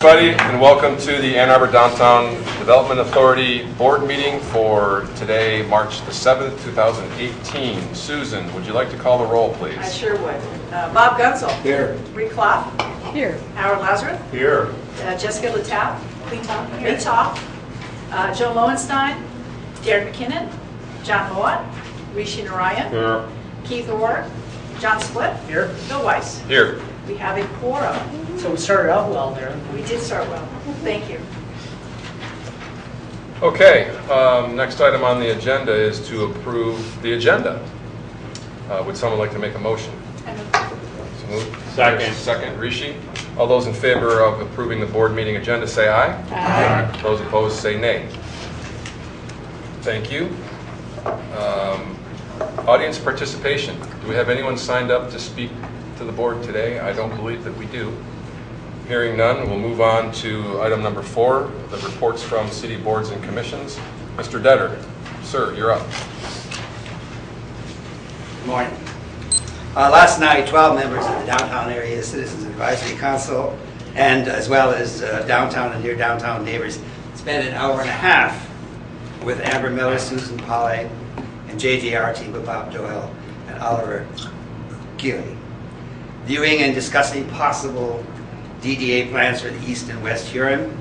Everybody, and welcome to the Ann Arbor Downtown Development Authority Board meeting for today, March the 7th, 2018. Susan, would you like to call the roll, please? I sure would. Bob Gunsel. Here. Rick Clough. Here. Howard Lazarus. Here. Jessica Letap. Lee Topp. Joe Lowenstein. Darren McKinnon. John Mowat. Rishi Narayan. Here. Keith Orr. John Split. Here. Bill Weiss. Here. We have a quorum. So we started out well there. We did start well. Thank you. Okay, next item on the agenda is to approve the agenda. Would someone like to make a motion? So moved. Second, Rishi. All those in favor of approving the board meeting agenda say aye. Aye. Those opposed say nay. Thank you. Audience participation. Do we have anyone signed up to speak to the board today? I don't believe that we do. Hearing none, we'll move on to item number 4, the reports from city boards and commissions. Mr. Detter, sir, you're up. Good morning. Last night, 12 members of the Downtown Area Citizens Advisory Council, and as well as downtown and near downtown neighbors, spent an hour and a half with Amber Miller, Susan Polley, and JJR team with Bob Doyle and Oliver Gilly, viewing and discussing possible DDA plans for the East and West Huron,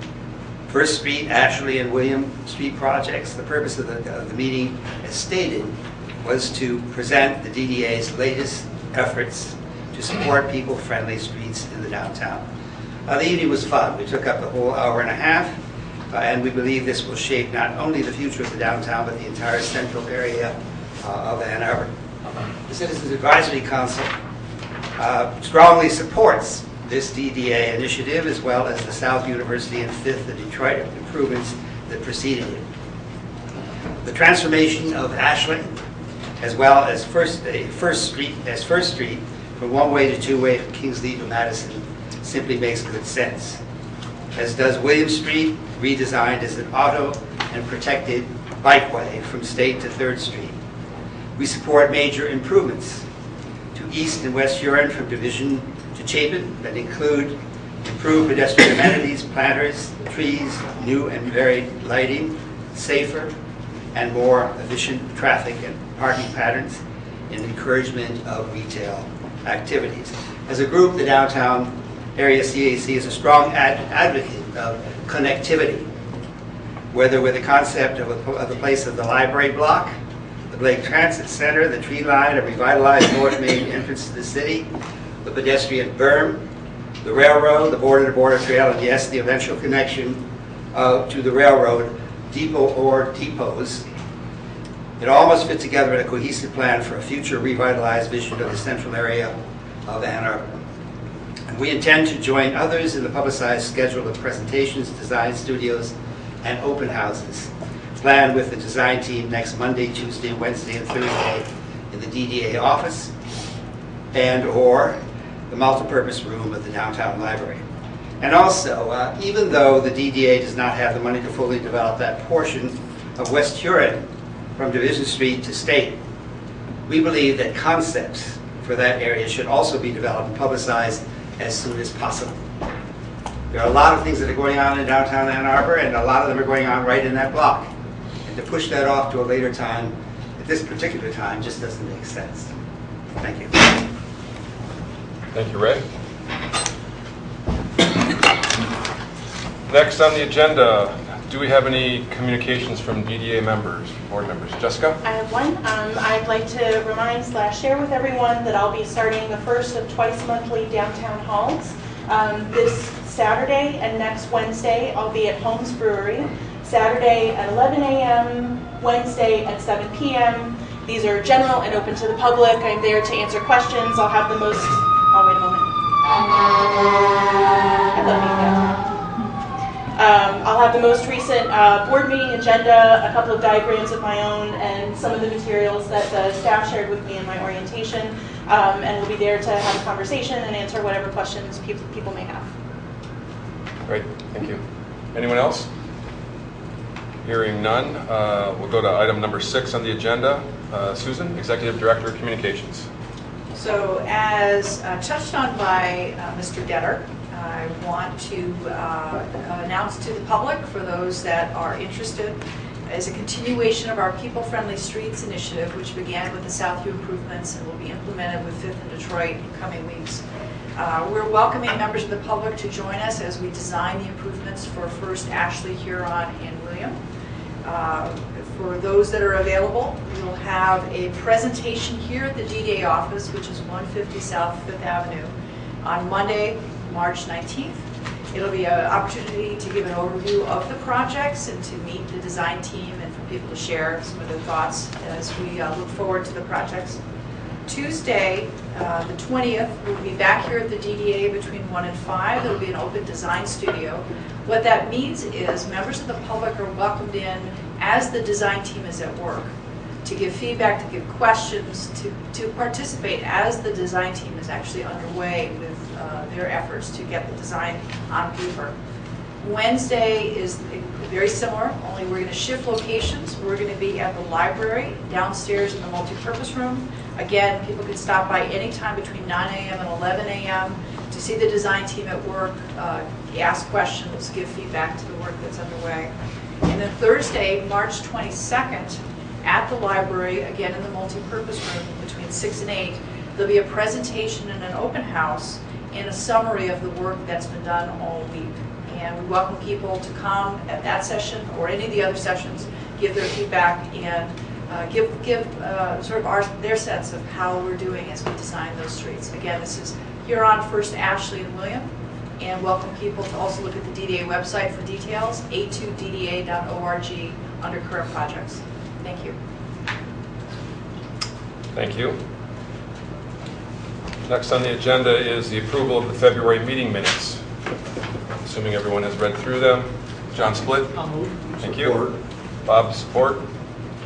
First Street, Ashley, and William Street projects. The purpose of the meeting, as stated, was to present the DDA's latest efforts to support people-friendly streets in the downtown. The evening was fun. We took up the whole hour and a half, and we believe this will shape not only the future of the downtown, but the entire central area of Ann Arbor. The Citizens Advisory Council strongly supports this DDA initiative, as well as the South University and Fifth and Detroit improvements that preceded it. The transformation of Ashland, as well as First Street from one-way to two-way from Kingsley to Madison, simply makes good sense. As does William Street, redesigned as an auto and protected bikeway from State to 3rd Street. We support major improvements to East and West Huron from Division to Chapin that include improved pedestrian amenities, planters, trees, new and varied lighting, safer and more efficient traffic and parking patterns, and encouragement of retail activities. As a group, the Downtown Area CAC is a strong advocate of connectivity, whether with the concept of the place of the library block, the Blake Transit Center, the tree line, a revitalized North Main entrance to the city, the pedestrian berm, the railroad, the border-to-border trail, and yes, the eventual connection to the railroad depot or depots. It all must fit together in a cohesive plan for a future revitalized vision of the central area of Ann Arbor. And we intend to join others in the publicized schedule of presentations, design studios, and open houses planned with the design team next Monday, Tuesday, Wednesday, and Thursday in the DDA office and or the multipurpose room of the downtown library. And also, even though the DDA does not have the money to fully develop that portion of West Huron from Division Street to State, we believe that concepts for that area should also be developed and publicized as soon as possible. There are a lot of things that are going on in downtown Ann Arbor, and a lot of them are going on right in that block. And to push that off to a later time, at this particular time, just doesn't make sense. Thank you. Thank you, Ray. Next on the agenda, do we have any communications from DDA members, board members? Jessica? I have one. I'd like to remind/share with everyone that I'll be starting the first of twice monthly downtown halls. This Saturday and next Wednesday, I'll be at Holmes Brewery. Saturday at 11 a.m., Wednesday at 7 p.m. These are general and open to the public. I'm there to answer questions. I'll have the most... Oh, wait a moment. I love you guys. I'll have the most recent board meeting agenda, a couple of diagrams of my own, and some of the materials that the staff shared with me in my orientation. And we'll be there to have a conversation and answer whatever questions people may have. Great, thank you. Anyone else? Hearing none, we'll go to item number 6 on the agenda. Susan, Executive Director of Communications. So as touched on by Mr. Detter, I want to announce to the public, for those that are interested, as a continuation of our People-Friendly Streets initiative, which began with the Southview improvements and will be implemented with 5th and Detroit in coming weeks. We're welcoming members of the public to join us as we design the improvements for First Ashley, Huron, and William. For those that are available, we'll have a presentation here at the DDA office, which is 150 South 5th Avenue, on Monday, March 19th. It'll be an opportunity to give an overview of the projects and to meet the design team and for people to share some of their thoughts as we look forward to the projects. Tuesday, the 20th, we'll be back here at the DDA between 1 and 5. There'll be an open design studio. What that means is members of the public are welcomed in as the design team is at work, to give feedback, to give questions, to participate as the design team is actually underway with their efforts to get the design on paper. Wednesday is very similar, only we're going to shift locations. We're going to be at the library, downstairs in the multi-purpose room. Again, people can stop by anytime between 9 a.m. and 11 a.m. to see the design team at work, ask questions, give feedback to the work that's underway. And then Thursday, March 22nd, at the library, again in the multi-purpose room between 6 and 8, there'll be a presentation and an open house and a summary of the work that's been done all week. And we welcome people to come at that session or any of the other sessions, give their feedback and give sort of their sense of how we're doing as we design those streets. Again, this is Huron, First Ashley, and William. And welcome people to also look at the DDA website for details, a2dda.org under current projects. Thank you. Thank you. Next on the agenda is the approval of the February meeting minutes. Assuming everyone has read through them. John Split? I'll move. Thank you. Bob, support.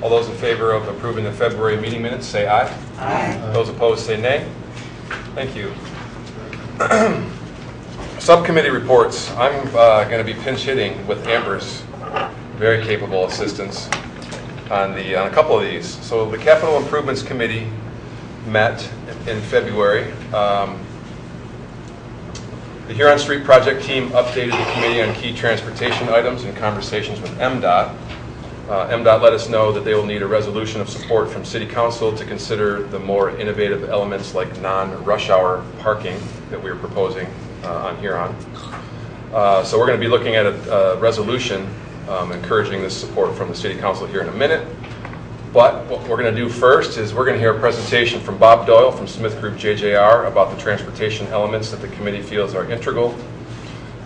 All those in favor of approving the February meeting minutes, say aye. Aye. Those opposed, say nay. Thank you. Subcommittee reports. I'm going to be pinch hitting with Amber's very capable assistance on a couple of these. So the Capital Improvements Committee met in February. The Huron Street Project team updated the committee on key transportation items in conversations with MDOT. MDOT let us know that they will need a resolution of support from City Council to consider the more innovative elements like non-rush hour parking that we are proposing on Huron. So we're going to be looking at a resolution encouraging this support from the City Council here in a minute. But what we're going to do first is we're going to hear a presentation from Bob Doyle from Smith Group JJR about the transportation elements that the committee feels are integral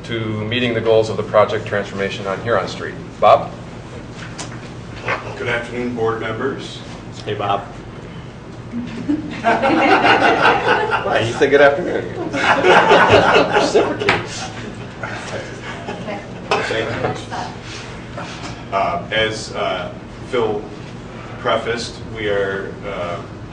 to meeting the goals of the project transformation on Huron Street. Bob? Good afternoon, board members. Hey, Bob. Why, you say good afternoon? Reciprocate. As Phil prefaced, we are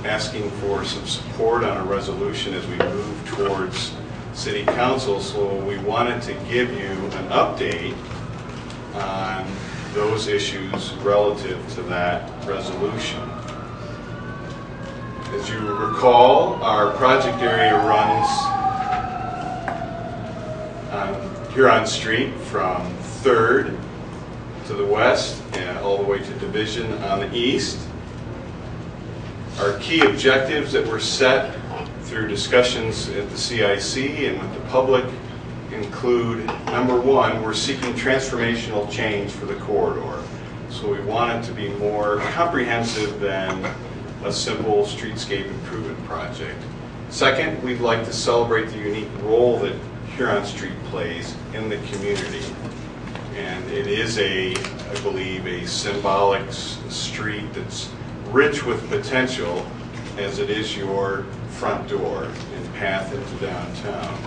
asking for some support on a resolution as we move towards City Council. So we wanted to give you an update on those issues relative to that resolution. As you recall, our project area runs on Huron Street from 3rd to the west and all the way to Division on the east. Our key objectives that were set through discussions at the CIC and with the public include, number one, we're seeking transformational change for the corridor. So we want it to be more comprehensive than a simple streetscape improvement project. Second, we'd like to celebrate the unique role that Huron Street plays in the community. And it is I believe, a symbolic street that's rich with potential as it is your front door and path into downtown.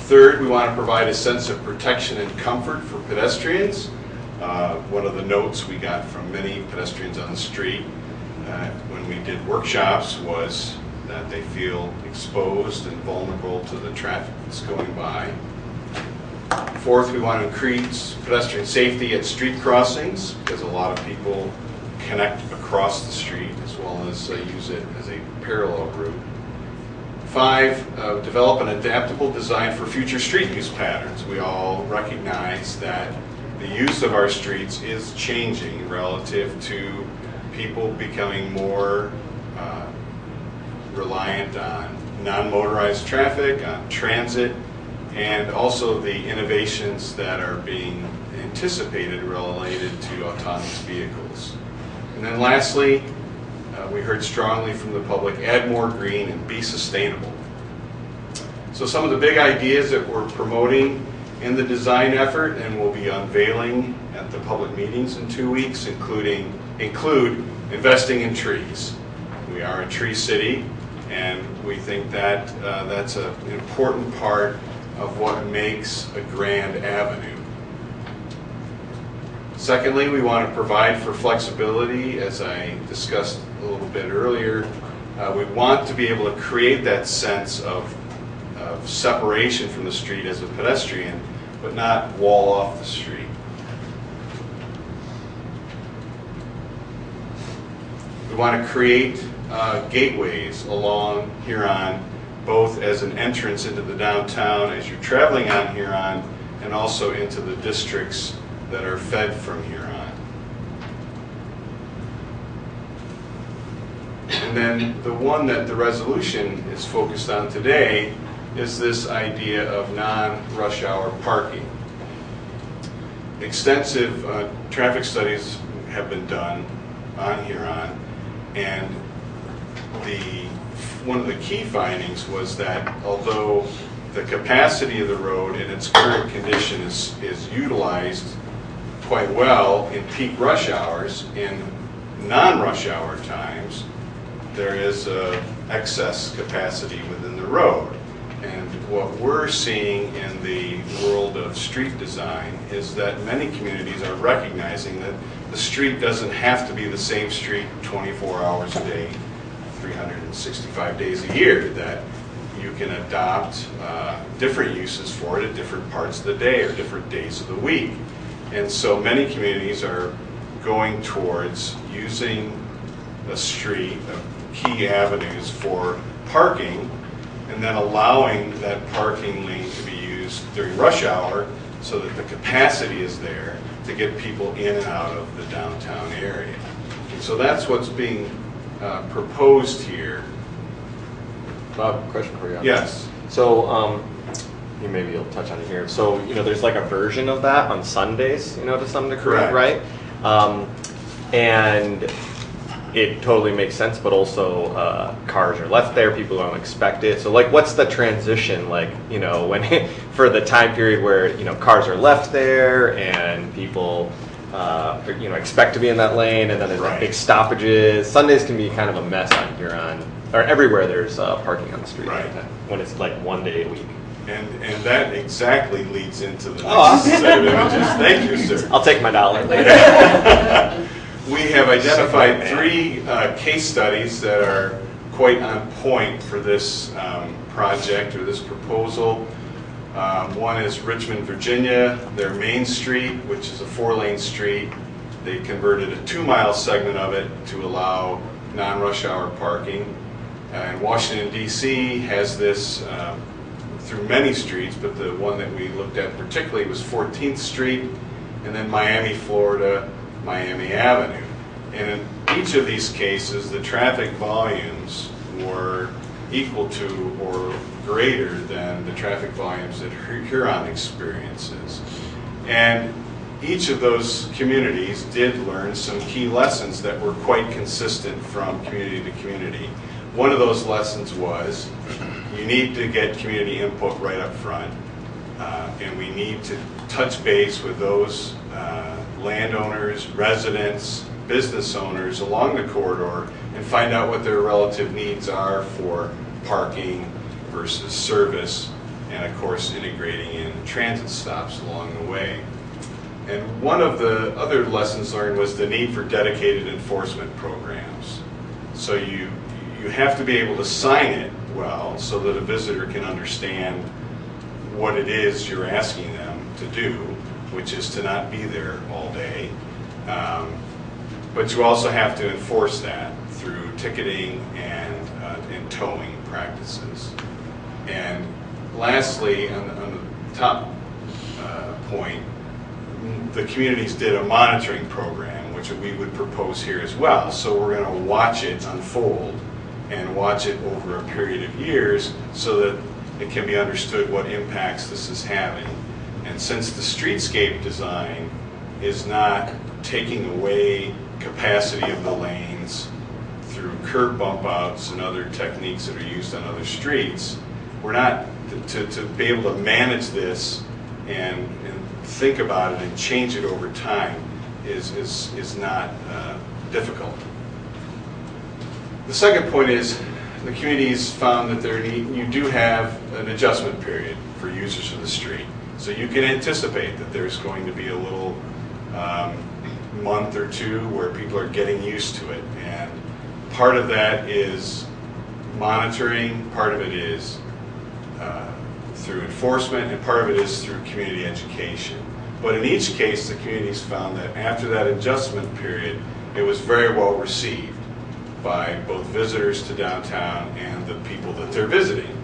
Third, we want to provide a sense of protection and comfort for pedestrians. One of the notes we got from many pedestrians on the street when we did workshops was that they feel exposed and vulnerable to the traffic that's going by. Fourth, we want to increase pedestrian safety at street crossings because a lot of people connect across the street as well as use it as a parallel route. 5, develop an adaptable design for future street use patterns. We all recognize that the use of our streets is changing relative to people becoming more reliant on non-motorized traffic, on transit, and also the innovations that are being anticipated related to autonomous vehicles. And then lastly, we heard strongly from the public, add more green and be sustainable. So some of the big ideas that we're promoting in the design effort and will be unveiling at the public meetings in 2 weeks include investing in trees. We are a tree city, and we think that that's an important part of what makes a grand avenue. Secondly, we want to provide for flexibility, as I discussed a little bit earlier. We want to be able to create that sense of separation from the street as a pedestrian, but not wall off the street. We want to create gateways along Huron, both as an entrance into the downtown as you're traveling on Huron, and also into the districts that are fed from Huron. And then the one that the resolution is focused on today is this idea of non-rush hour parking. Extensive traffic studies have been done on Huron, and one of the key findings was that although the capacity of the road in its current condition is utilized quite well in peak rush hours, in non-rush hour times, there is excess capacity within the road. And what we're seeing in the world of street design is that many communities are recognizing that the street doesn't have to be the same street 24 hours a day, 365 days a year, that you can adopt different uses for it at different parts of the day or different days of the week. And so many communities are going towards using a street, key avenues for parking, and then allowing that parking lane to be used during rush hour so that the capacity is there to get people in and out of the downtown area. And so that's what's being proposed here. Bob, question for you. Yes. So, you maybe you'll touch on it here. So, there's like a version of that on Sundays, to some degree, Correct. right? And it totally makes sense, but also cars are left there, people don't expect it. So like, what's the transition like, when for the time period where, cars are left there and people, expect to be in that lane, and then there's like big stoppages. Sundays can be kind of a mess on Huron, or everywhere there's parking on the street, Right. when it's like one day a week. And that exactly leads into the next set of images. Thank you, sir. I'll take my dollar later. We have identified 3 case studies that are quite on point for this project or this proposal. One is Richmond, Virginia. Their main street, which is a 4-lane street, they converted a 2-mile segment of it to allow non-rush hour parking. And Washington, D.C. has this through many streets, but the one that we looked at particularly was 14th Street, and then Miami, Florida, Miami Avenue. And in each of these cases, the traffic volumes were equal to or greater than the traffic volumes that Huron experiences. And each of those communities did learn some key lessons that were quite consistent from community to community. One of those lessons was you need to get community input right up front, and we need to touch base with those landowners, residents, business owners along the corridor and find out what their relative needs are for parking versus service, and of course integrating in transit stops along the way. And one of the other lessons learned was the need for dedicated enforcement programs. So you have to be able to sign it well so that a visitor can understand what it is you're asking them to do, which is to not be there all day. But you also have to enforce that through ticketing and towing practices. And lastly, on the top point, the communities did a monitoring program, which we would propose here as well. So we're going to watch it unfold and watch it over a period of years so that it can be understood what impacts this is having. And since the streetscape design is not taking away capacity of the lanes through curb bump outs and other techniques that are used on other streets, we're not, to be able to manage this and think about it and change it over time is not difficult. The second point is the communities found that you do have an adjustment period for users of the street. So you can anticipate that there's going to be a little month or two where people are getting used to it. And part of that is monitoring, part of it is through enforcement, and part of it is through community education. But in each case, the communities found that after that adjustment period, it was very well received by both visitors to downtown and the people that they're visiting.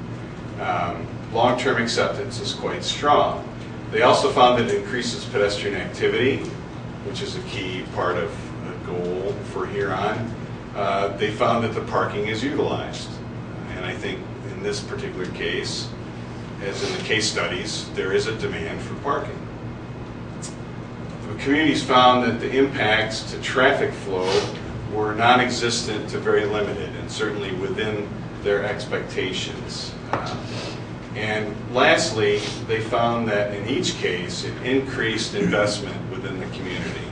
Long-term acceptance is quite strong. They also found that it increases pedestrian activity, which is a key part of the goal for Huron. They found that the parking is utilized. And I think in this particular case, as in the case studies, there is a demand for parking. The communities found that the impacts to traffic flow were non-existent to very limited, and certainly within their expectations. And lastly, they found that in each case, it increased investment within the community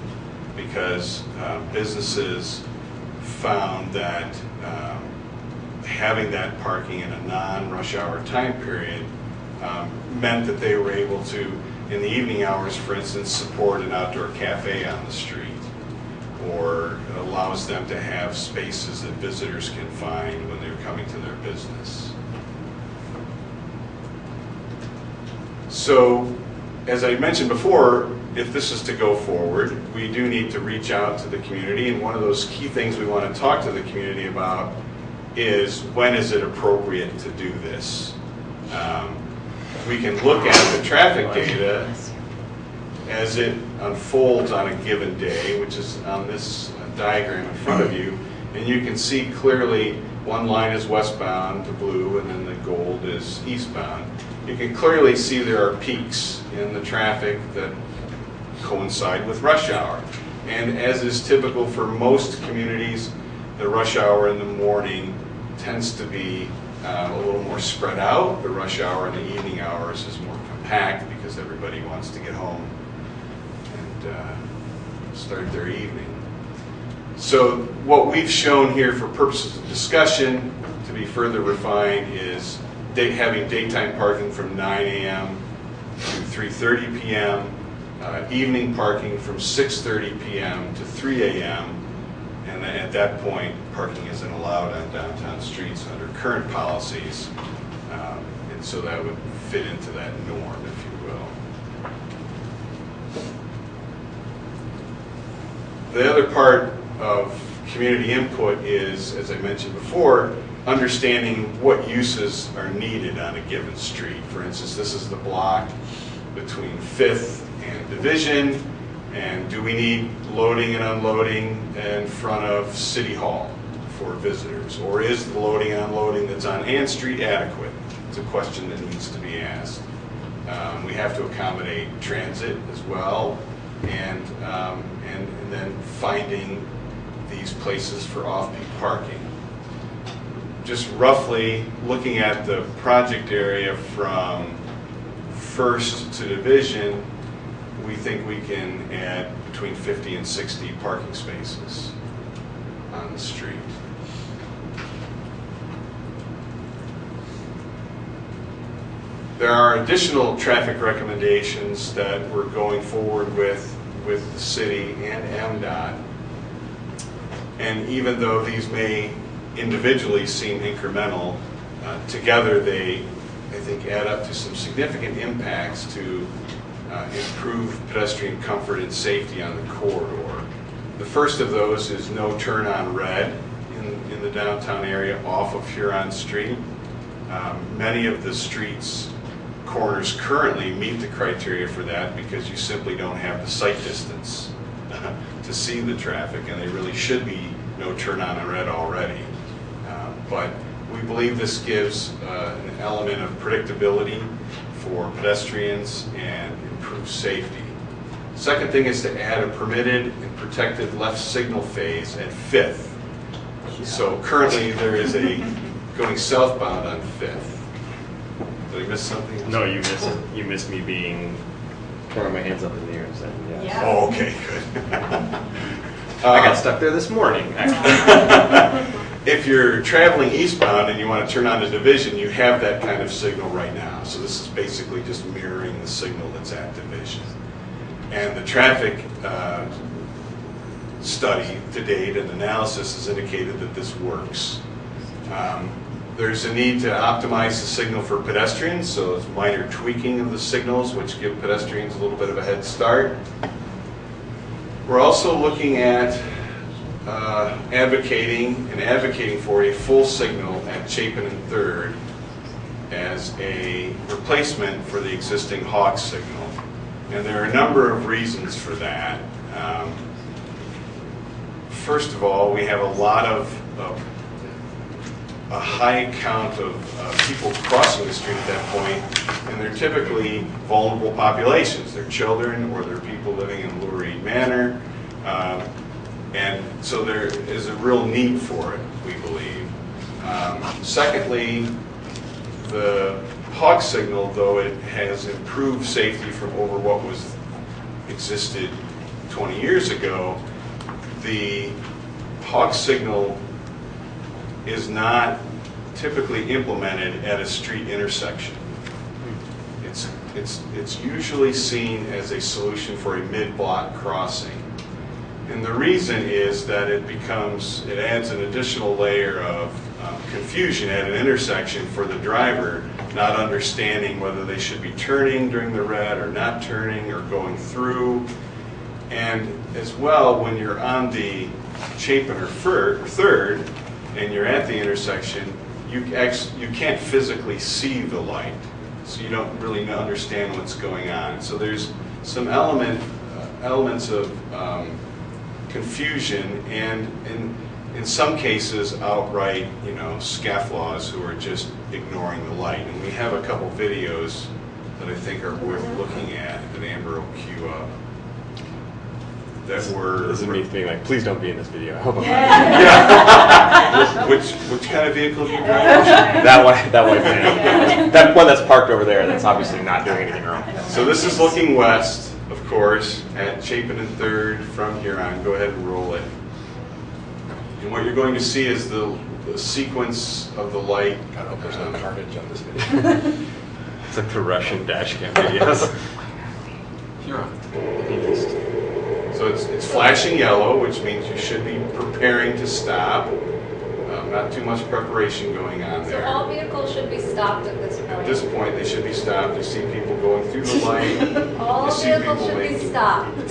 because businesses found that having that parking in a non-rush hour time period meant that they were able to, in the evening hours, for instance, support an outdoor cafe on the street, or it allows them to have spaces that visitors can find when they're coming to their business. So, as I mentioned before, if this is to go forward, we do need to reach out to the community, and one of those key things we want to talk to the community about is when is it appropriate to do this. We can look at the traffic data as it unfolds on a given day, which is on this diagram in front of you, and you can see clearly one line is westbound, the blue, and then the gold is eastbound. You can clearly see there are peaks in the traffic that coincide with rush hour. And as is typical for most communities, the rush hour in the morning tends to be a little more spread out. The rush hour in the evening hours is more compact because everybody wants to get home and start their evening. So what we've shown here for purposes of discussion, to be further refined, is having daytime parking from 9 a.m. to 3:30 p.m., evening parking from 6:30 p.m. to 3 a.m., and then at that point, parking isn't allowed on downtown streets under current policies, and so that would fit into that norm, if you will. The other part of community input is, as I mentioned before, understanding what uses are needed on a given street. For instance, this is the block between 5th and Division, and do we need loading and unloading in front of City Hall for visitors? Or is the loading and unloading that's on Ann Street adequate? It's a question that needs to be asked. We have to accommodate transit as well, and then finding these places for off-peak parking. Just roughly looking at the project area from 1st to Division, we think we can add between 50 and 60 parking spaces on the street. There are additional traffic recommendations that we're going forward with the city and MDOT. And even though these may individually seem incremental, together they, I think, add up to some significant impacts to improve pedestrian comfort and safety on the corridor. The first of those is no turn on red in in the downtown area off of Huron Street. Many of the streets corners currently meet the criteria for that because you simply don't have the sight distance to see the traffic, and they really should be no turn on in red already. But we believe this gives an element of predictability for pedestrians and improve safety. Second thing is to add a permitted and protected left signal phase at 5th. So currently there is a going southbound on 5th. Did I miss something? No, you missed me being throwing my hands up in the air and saying yes. Yeah. Oh, okay, good. I got stuck there this morning, actually. If you're traveling eastbound and you want to turn on to Division, you have that kind of signal right now. So this is basically just mirroring the signal that's at Division. And the traffic study to date and analysis has indicated that this works. There's a need to optimize the signal for pedestrians, so it's minor tweaking of the signals, which give pedestrians a little bit of a head start. We're also looking at advocating for a full signal at Chapin and 3rd as a replacement for the existing Hawks signal. And there are a number of reasons for that. First of all, we have a high count of people crossing the street at that point, and they're typically vulnerable populations. They're children or they're people living in Lurie Manor. And so there is a real need for it, we believe. Secondly, the Hawk signal, though it has improved safety from over what was existed 20 years ago, the Hawk signal is not typically implemented at a street intersection. It's usually seen as a solution for a mid-block crossing. And the reason is that it adds an additional layer of confusion at an intersection for the driver, not understanding whether they should be turning during the red or not turning or going through. And as well, when you're on the Chapin or 3rd and you're at the intersection, you can't physically see the light, so you don't really understand what's going on. So there's some elements of confusion, and in some cases outright, scofflaws who are just ignoring the light. And we have a couple videos that I think are worth looking at that Amber will queue up. That were. This is me being like, please don't be in this video. I hope I'm not. Yeah. Which kind of vehicle do you drive? That white van. That one that's parked over there. That's obviously not doing anything wrong. So this is looking west, of course, at Chapin and 3rd from Huron. Go ahead and roll it. And what you're going to see is the sequence of the light. God, I hope there's no carnage on this video. It's like the Russian dash cam videos. Huron. So it's flashing yellow, which means you should be preparing to stop. Not too much preparation going on there. So all vehicles should be stopped at this point. At this point, they should be stopped. You see people going through the light. All You see vehicles people should be making stopped.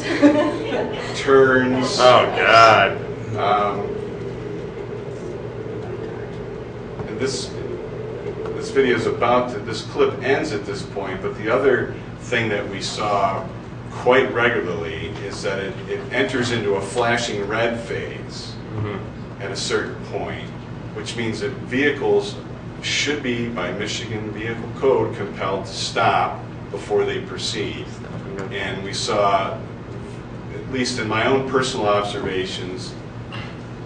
turns. Oh God. And this video is this clip ends at this point, but the other thing that we saw quite regularly is that it enters into a flashing red phase at a certain point, which means that vehicles should be, by Michigan Vehicle Code, compelled to stop before they proceed. And we saw, at least in my own personal observations,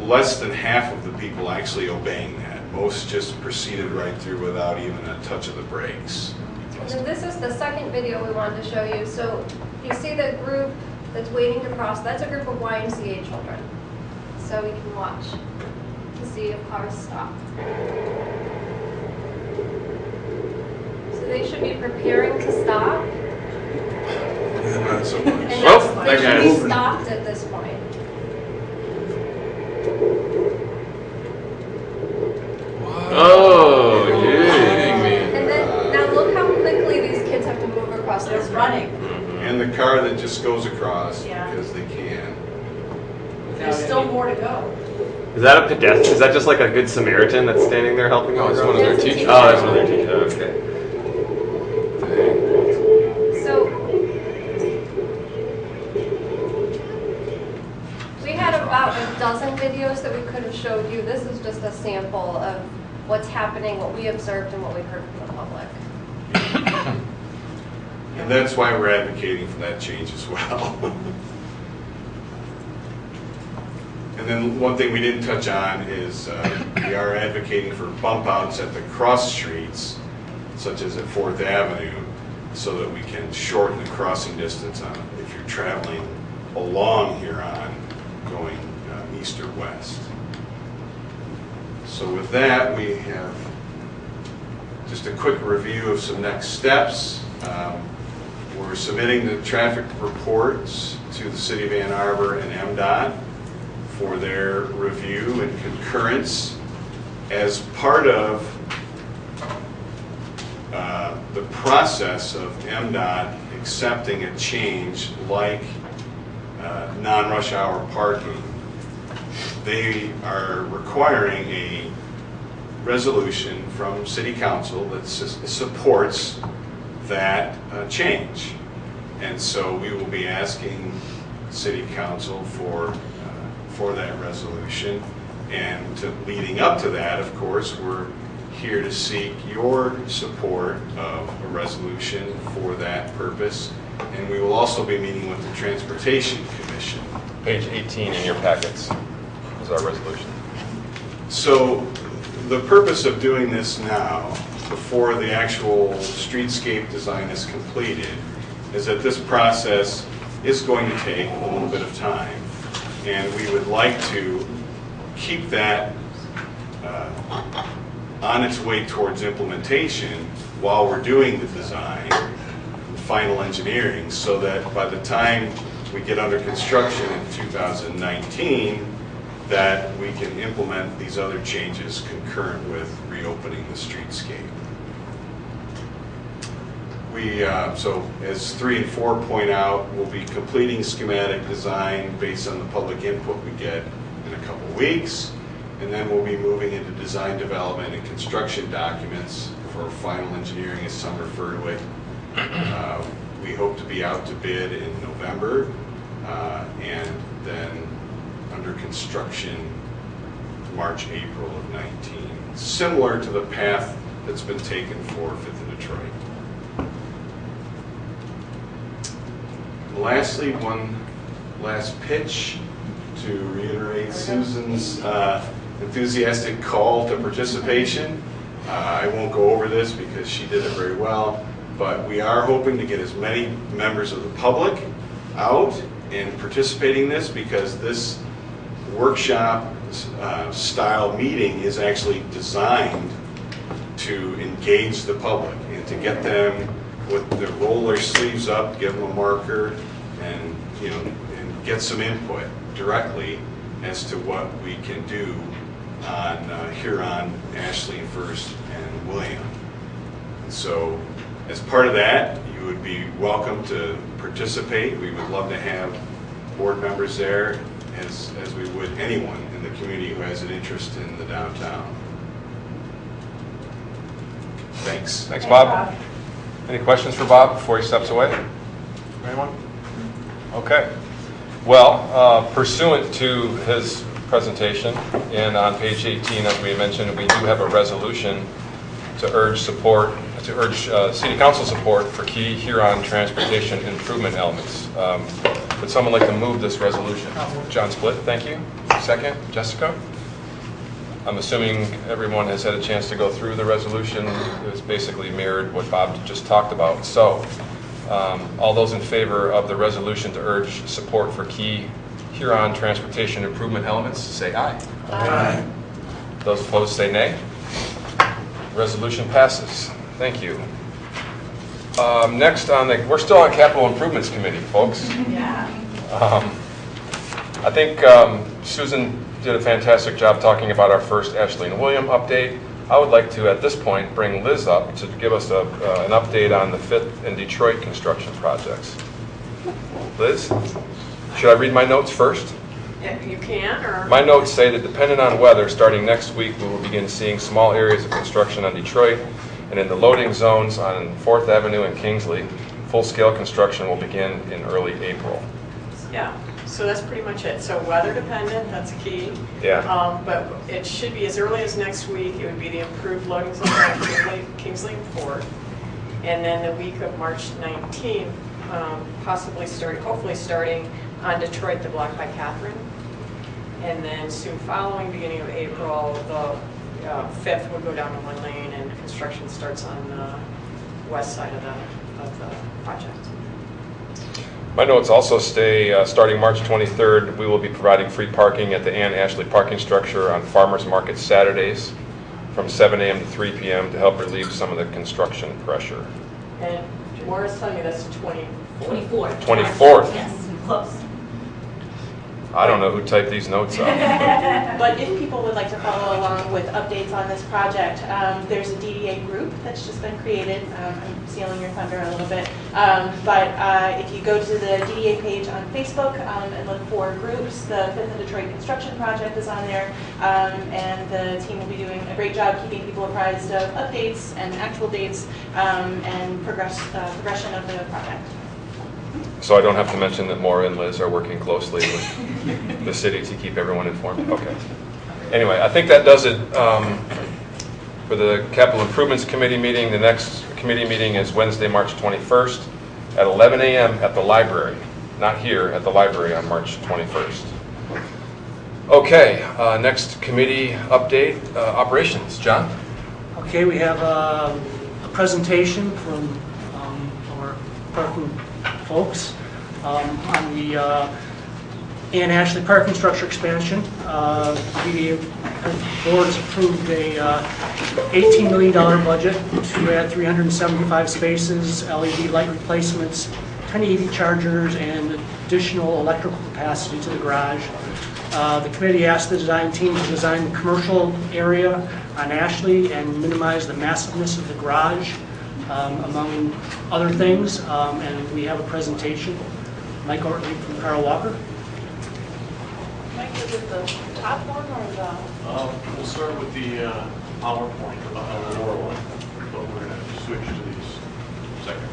less than half of the people actually obeying that. Most just proceeded right through without even a touch of the brakes. And this is the second video we wanted to show you. So you see the group that's waiting to cross. That's a group of YMCA children. So we can watch to see if cars stop. So they should be preparing to stop. Not so much. And Oh, they should okay. be stopped at this point. Oh, You're yeah. kidding me. And then now look how quickly these kids have to move across They're this road. running. And the car that just goes across Yeah. because they can. There's still more to go. Is that a pedestrian? Is that just like a good Samaritan that's standing there helping? No, it's one of their teachers. Oh, that's one of their teachers. Okay. So we had about a dozen videos that we could have showed you. This is just a sample of what's happening, what we observed, and what we heard from the public. And that's why we're advocating for that change as well. And then one thing we didn't touch on is we are advocating for bump outs at the cross streets, such as at 4th Avenue, so that we can shorten the crossing distance on if you're traveling along Huron going east or west. So with that, we have just a quick review of some next steps. We're submitting the traffic reports to the City of Ann Arbor and MDOT for their review and concurrence. As part of the process of MDOT accepting a change like non-rush hour parking, they are requiring a resolution from City Council that supports that change. And so we will be asking City Council for that resolution. And leading up to that, of course, we're here to seek your support of a resolution for that purpose. And we will also be meeting with the Transportation Commission. Page 18 in your packets is our resolution. So the purpose of doing this now, before the actual streetscape design is completed, is that this process is going to take a little bit of time. And we would like to keep that on its way towards implementation while we're doing the design, final engineering, so that by the time we get under construction in 2019, that we can implement these other changes concurrent with reopening the streetscape. So as 3 and 4 point out, we'll be completing schematic design based on the public input we get in a couple weeks, and then we'll be moving into design development and construction documents for final engineering, as some refer to it. We hope to be out to bid in November, and then under construction March, April of 19. Similar to the path that's been taken for 5th and Detroit. Lastly, one last pitch to reiterate Susan's enthusiastic call to participation. I won't go over this because she did it very well, but we are hoping to get as many members of the public out and participating in this, because this workshop style meeting is actually designed to engage the public and to get them with their roll their sleeves up, give them a marker, and and get some input directly as to what we can do on Huron, Ashley, First, and William. And so, as part of that, you would be welcome to participate. We would love to have board members there, as we would anyone in the community who has an interest in the downtown. Thanks. Thanks, Bob. Any questions for Bob before he steps away? Anyone? Okay. Well, pursuant to his presentation, and on page 18, as we mentioned, we do have a resolution to urge City Council support for key Huron transportation improvement elements. Would someone like to move this resolution? John Split, thank you. Second, Jessica? I'm assuming everyone has had a chance to go through the resolution. It's basically mirrored what Bob just talked about. So, all those in favor of the resolution to urge support for key Huron transportation improvement elements, say aye. Aye. Those opposed say nay. Resolution passes. Thank you. Next we're still on Capital Improvements Committee, folks. Yeah. I think Susan did a fantastic job talking about our first Ashley and William update. I would like to, at this point, bring Liz up to give us an update on the 5th and Detroit construction projects. Liz, should I read my notes first? You can, or? My notes say that depending on weather, starting next week, we will begin seeing small areas of construction on Detroit, and in the loading zones on 4th Avenue and Kingsley, full-scale construction will begin in early April. Yeah, so that's pretty much it. So weather dependent, that's key. Yeah. But it should be as early as next week. It would be the improved loading zone on Kingsley and 4th. And then the week of March 19th, hopefully starting on Detroit, the block by Catherine. And then soon following, beginning of April, the 5th would go down to 1 lane and construction starts on the west side of the project. My notes also stay, starting March 23rd, we will be providing free parking at the Ann Ashley parking structure on Farmers Market Saturdays from 7 a.m. to 3 p.m. to help relieve some of the construction pressure. And Maura's telling me that's 24th. 24th? Yes, close. I don't know who typed these notes up. But if people would like to follow along with updates on this project, there's a DDA group that's just been created. I'm stealing your thunder a little bit. But if you go to the DDA page on Facebook and look for groups, the 5th and Detroit Construction Project is on there. And the team will be doing a great job keeping people apprised of updates and actual dates and progression of the project. So I don't have to mention that Maura and Liz are working closely with the city to keep everyone informed? Okay. Anyway, I think that does it for the Capital Improvements Committee meeting. The next committee meeting is Wednesday, March 21st at 11 a.m. at the library. Not here, at the library on March 21st. Okay, next committee update, operations. John? Okay, we have a presentation from our parking folks on the Ann Ashley parking structure expansion. The board has approved a $18 million budget to add 375 spaces, LED light replacements, 10 EV chargers, and additional electrical capacity to the garage. The committee asked the design team to design the commercial area on Ashley and minimize the massiveness of the garage, among other things, and we have a presentation. Mike Ortley from Carl Walker. Mike, is it the top one or the? We'll start with the PowerPoint, the lower one, but we're going to switch to these second.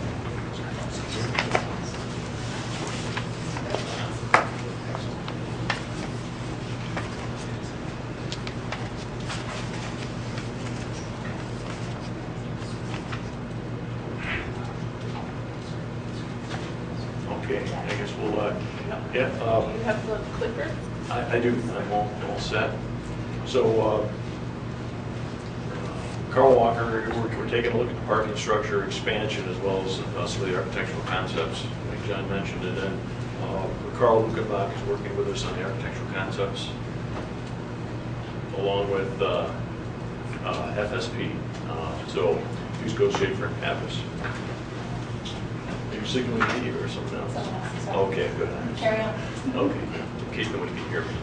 Okay, I guess we'll, yeah. You have the clicker? I do, I'm all set. So, Carl Walker, we're taking a look at the parking structure expansion as well as some of the architectural concepts, like John mentioned, and then Carl Lukenbach is working with us on the architectural concepts, along with FSP. So, use Go Schaefer and Pappas. Are you signaling me or something else? Okay, good. Carry on. Okay, in case nobody can hear me.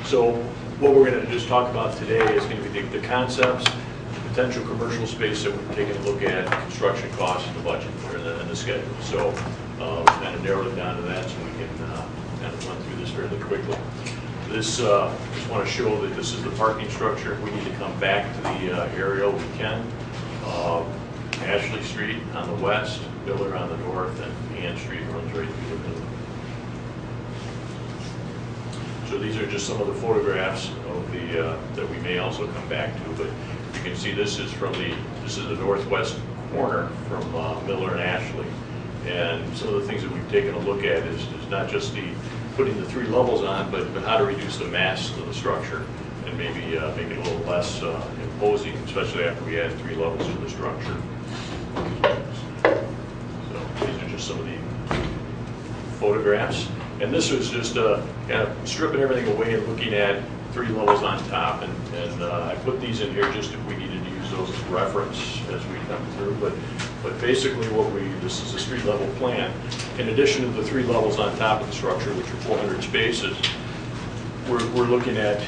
So what we're going to just talk about today is going to be the concepts, the potential commercial space that we're taking a look at, construction costs, and the budget, and the schedule. So kind of narrowed it down to that so we can kind of run through this fairly quickly. This, just want to show that this is the parking structure. If we need to come back to the aerial, we can. Ashley Street on the west, Miller on the north, and Ann Street runs right through the middle. So these are just some of the photographs of the that we may also come back to, but you can see this is the northwest corner from Miller and Ashley, and some of the things that we've taken a look at is not just putting the 3 levels on, but how to reduce the mass of the structure and maybe make it a little less imposing, especially after we add 3 levels to the structure. So these are just some of the photographs. And this was just kind of stripping everything away and looking at 3 levels on top. And I put these in here just if we needed to use those as reference as we come through. But basically this is a street level plan. In addition to the 3 levels on top of the structure, which are 400 spaces, we're looking at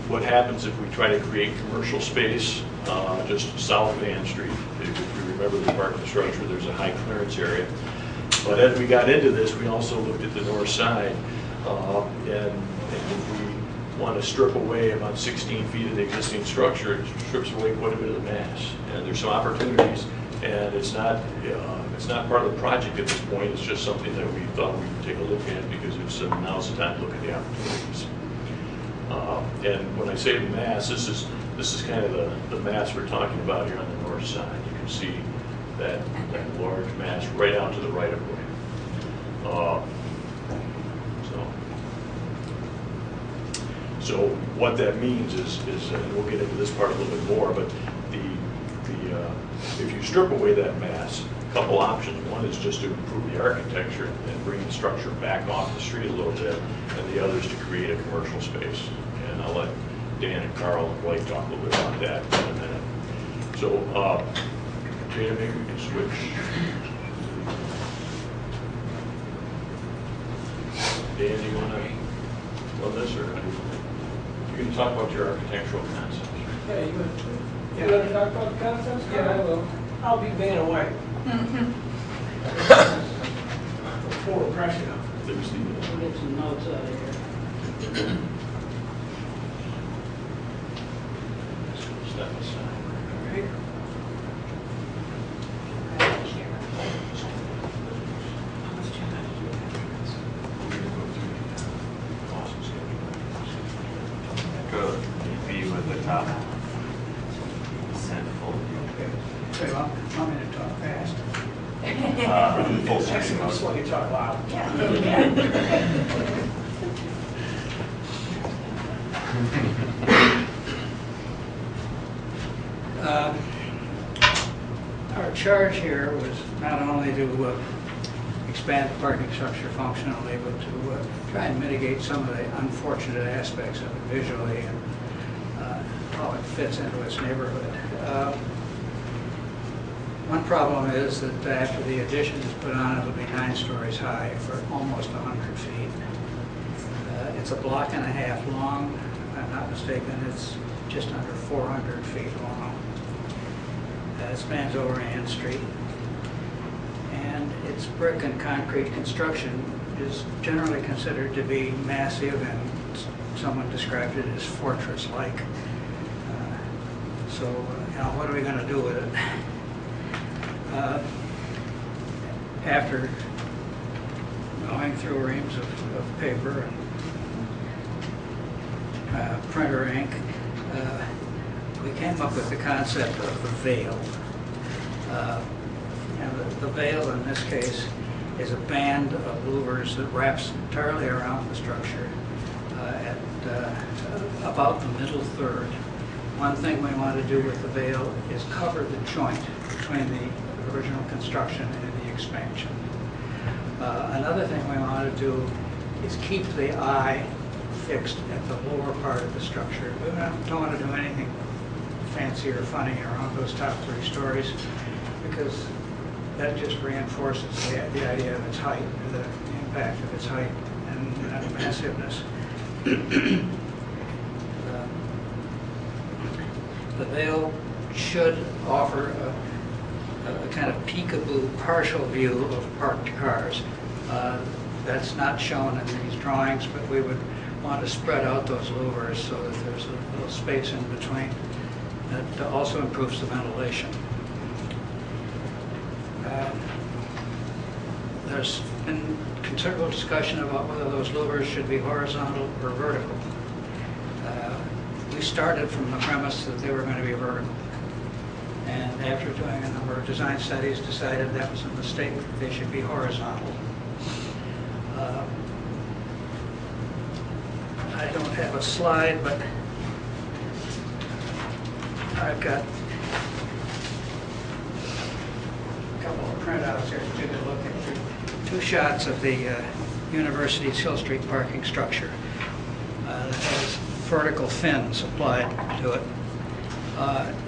what happens if we try to create commercial space just south of Ann Street. If you remember the parking structure, there's a high clearance area. But as we got into this, we also looked at the north side, and if we want to strip away about 16 feet of the existing structure, it strips away quite a bit of the mass. And there's some opportunities, and it's not part of the project at this point. It's just something that we thought we'd take a look at because now's the time to look at the opportunities. And when I say the mass, this is kind of the mass we're talking about here on the north side. You can see that large mass right out to the right of way. So what that means is, and we'll get into this part a little bit more, but if you strip away that mass, a couple options. One is just to improve the architecture and bring the structure back off the street a little bit, and the other is to create a commercial space. And I'll let Dan and Carl and Blake talk a little bit about that in a minute. So, Jada, maybe we can switch. Dan, do you want to run this, or you can talk about your architectural concepts? Yeah, you want to talk about the concepts? Yeah, I will. I'll be Vanna White. Before pressure. There's the, We'll get some notes out of here. step aside. Right. Go view at the top. Send full Okay. So I'm going to talk fast. full screen Actually, mode. just want you to talk loud. Our charge here was not only to expand the parking structure functionally, but to try and mitigate some of the unfortunate aspects of it visually and how it fits into its neighborhood. One problem is that after the addition is put on, it'll be 9 stories high for almost 100 feet. It's a block and a half long. If I'm not mistaken, it's just under 400 feet long. It spans over Ann Street. And its brick and concrete construction is generally considered to be massive, and someone described it as fortress-like. So, what are we going to do with it? After going through reams of paper and printer ink, we came up with the concept of the veil. And the veil in this case is a band of louvers that wraps entirely around the structure at about the middle third. One thing we want to do with the veil is cover the joint between the original construction and the expansion. Another thing we want to do is keep the eye fixed at the lower part of the structure. We don't want to do anything fancy or funny around those top 3 stories, because that just reinforces the idea of its height, or the impact of its height and massiveness. The veil should offer a kind of peekaboo partial view of parked cars. That's not shown in these drawings, but we would want to spread out those louvers so that there's a little space in between. That also improves the ventilation. There's been considerable discussion about whether those louvers should be horizontal or vertical. We started from the premise that they were going to be vertical. And after doing a number of design studies, decided that was a mistake, that they should be horizontal. I don't have a slide, but I've got a couple of printouts here to take a look at. 2 shots of the University's Hill Street parking structure that has vertical fins applied to it.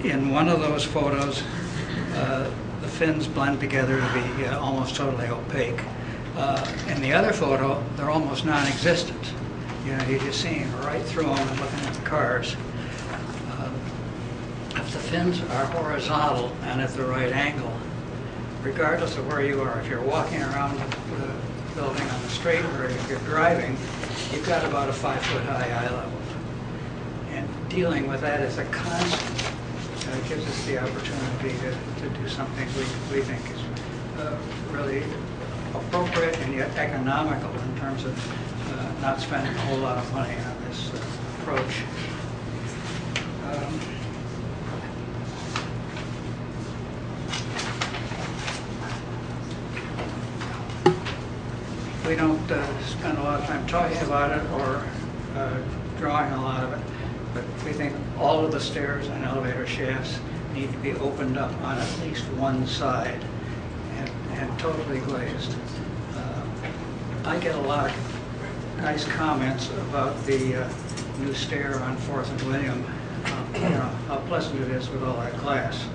In one of those photos, the fins blend together to be almost totally opaque. In the other photo, they're almost non-existent. You're just seeing right through them and looking at the cars. If the fins are horizontal and at the right angle, regardless of where you are, if you're walking around the building on the street or if you're driving, you've got about a 5-foot-high eye level. And dealing with that as a constant gives us the opportunity to do something we think is really appropriate and yet economical in terms of not spending a whole lot of money on this approach. We don't spend a lot of time talking about it or drawing a lot of it, but we think all of the stairs and elevator shafts need to be opened up on at least one side and totally glazed. I get a lot of nice comments about the new stair on 4th and William, you know, how pleasant it is with all that glass.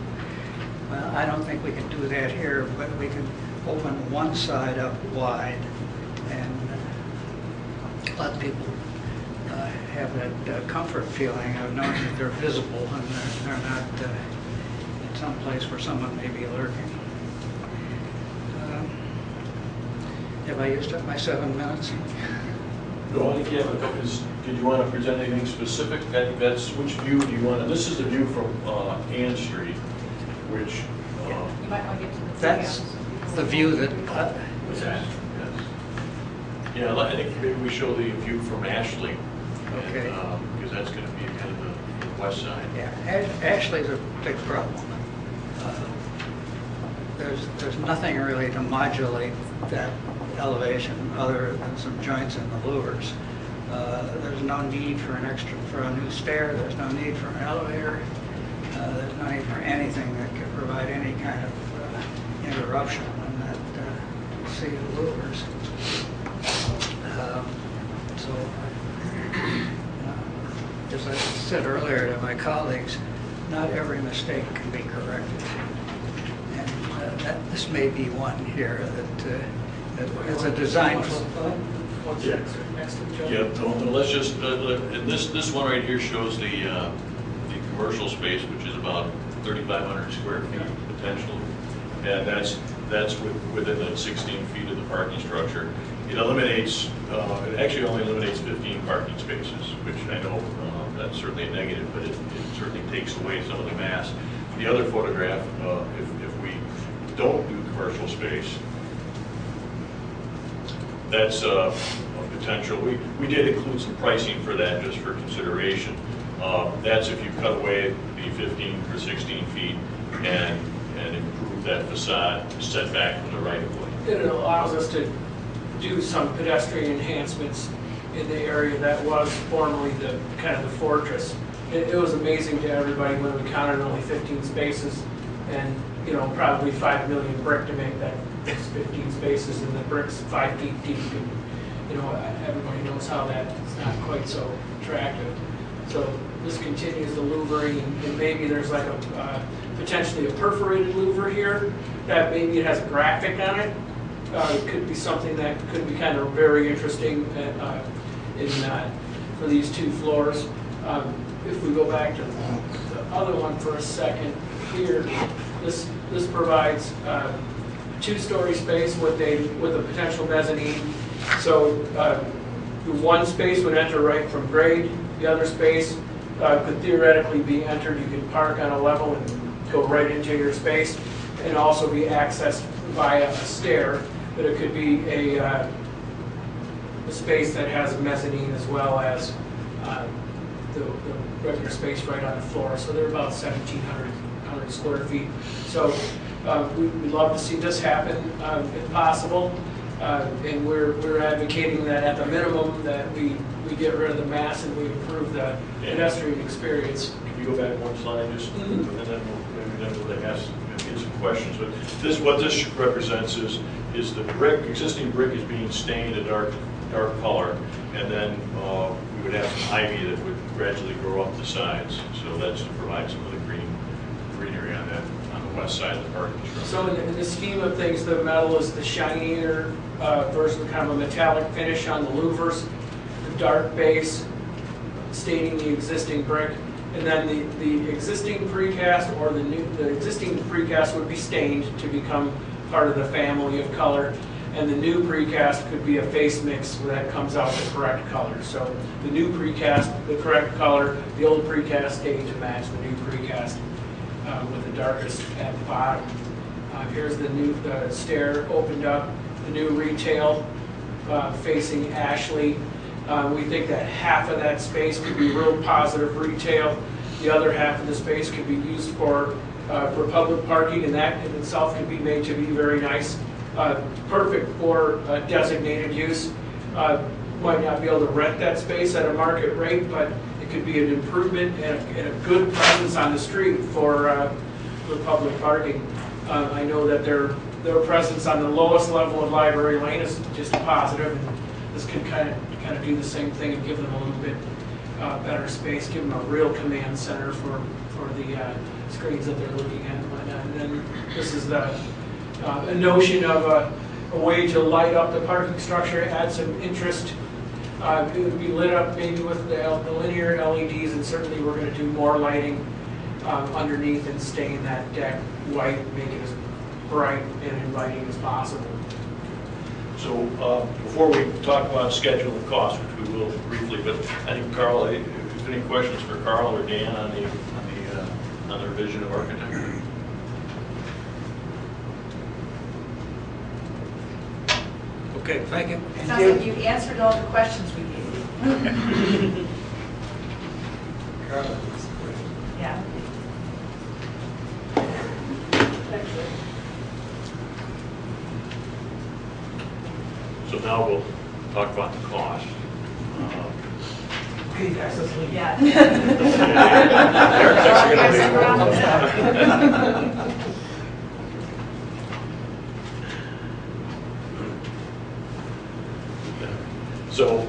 Well, I don't think we can do that here, but we can open one side up wide and let people have that comfort feeling of knowing that they're visible and they're not in some place where someone may be lurking. Have I used up my 7 minutes? No, I think you have a couple. Did you want to present anything specific? I think that's which view do you want? And this is the view from Ann Street, which You might want to get to the That's the view that was that? Yes. Yeah, I think maybe we show the view from Ashley. Okay. Because that's going to be kind of the west side. Yeah, Ashley's a big problem. There's nothing really to modulate that elevation other than some joints in the louvers. There's no need for a new stair. There's no need for an elevator. There's no need for anything that could provide any kind of interruption in that sea of louvers. As I said earlier to my colleagues, not every mistake can be corrected. And this may be one here that is a design flaw. Yeah. Yeah. No, let's just. And this one right here shows the commercial space, which is about 3,500 square feet potentially, and that's within the 16 feet of the parking structure. It eliminates. It actually only eliminates 15 parking spaces, which I know that's certainly a negative, but it certainly takes away some of the mass. The other photograph, if we don't do commercial space, that's a potential. We did include some pricing for that just for consideration. That's if you cut away the 15 or 16 feet and improve that facade setback from the right of way. It allows us to do some pedestrian enhancements in the area that was formerly the kind of the fortress. It was amazing to everybody when we counted only 15 spaces and, you know, probably 5 million brick to make that 15 spaces, and the brick's 5 feet deep, and, you know, everybody knows how that's not quite so attractive. So this continues the louvering, and maybe there's like a potentially a perforated louver here that maybe it has a graphic on it. It could be something that could be kind of very interesting for these two floors. If we go back to the other one for a second here, this provides 2-story space with a potential mezzanine. So the one space would enter right from grade. The other space could theoretically be entered. You could park on a level and go right into your space, and also be accessed via a stair. But it could be a space that has a mezzanine as well as the regular space right on the floor. So they're about 1,700 square feet. So we'd love to see this happen if possible. And we're advocating that at the minimum that we get rid of the mass and we improve the pedestrian experience. Can you go back one slide just, and then we'll ask get some questions. But what this represents is the existing brick is being stained a dark color, and then we would have some ivy that would gradually grow up the sides. So that's to provide some of the greenery on the west side of the parking structure. So in the scheme of things, the metal is the shinier version, kind of a metallic finish on the louvers, the dark base staining the existing brick, and then the existing precast or the existing precast would be stained to become part of the family of color. And the new precast could be a face mix that comes out the correct color. So the new precast, the correct color, the old precast staying to match the new precast with the darkest at the bottom. Here's the new stair opened up, the new retail facing Ashley. We think that half of that space could be real positive retail. The other half of the space could be used for public parking, and that in itself could be made to be very nice. Perfect for designated use. Might not be able to rent that space at a market rate, but it could be an improvement and a good presence on the street for public parking. I know that their presence on the lowest level of Library Lane is just positive, and this can kind of do the same thing and give them a little bit better space, give them a real command center for the screens that they're looking at and whatnot. And then this is a notion of a way to light up the parking structure, add some interest. It would be lit up maybe with the linear LEDs, and certainly we're going to do more lighting underneath and stain that deck white, make it as bright and inviting as possible. So before we talk about schedule and cost, which we will briefly, but I think Carl, if there's any questions for Carl or Dan on their vision of architecture. Okay, thank you. Sounds like you answered all the questions we gave you. Yeah. So now we'll talk about the cost. Okay, guys, let's leave. Yeah. So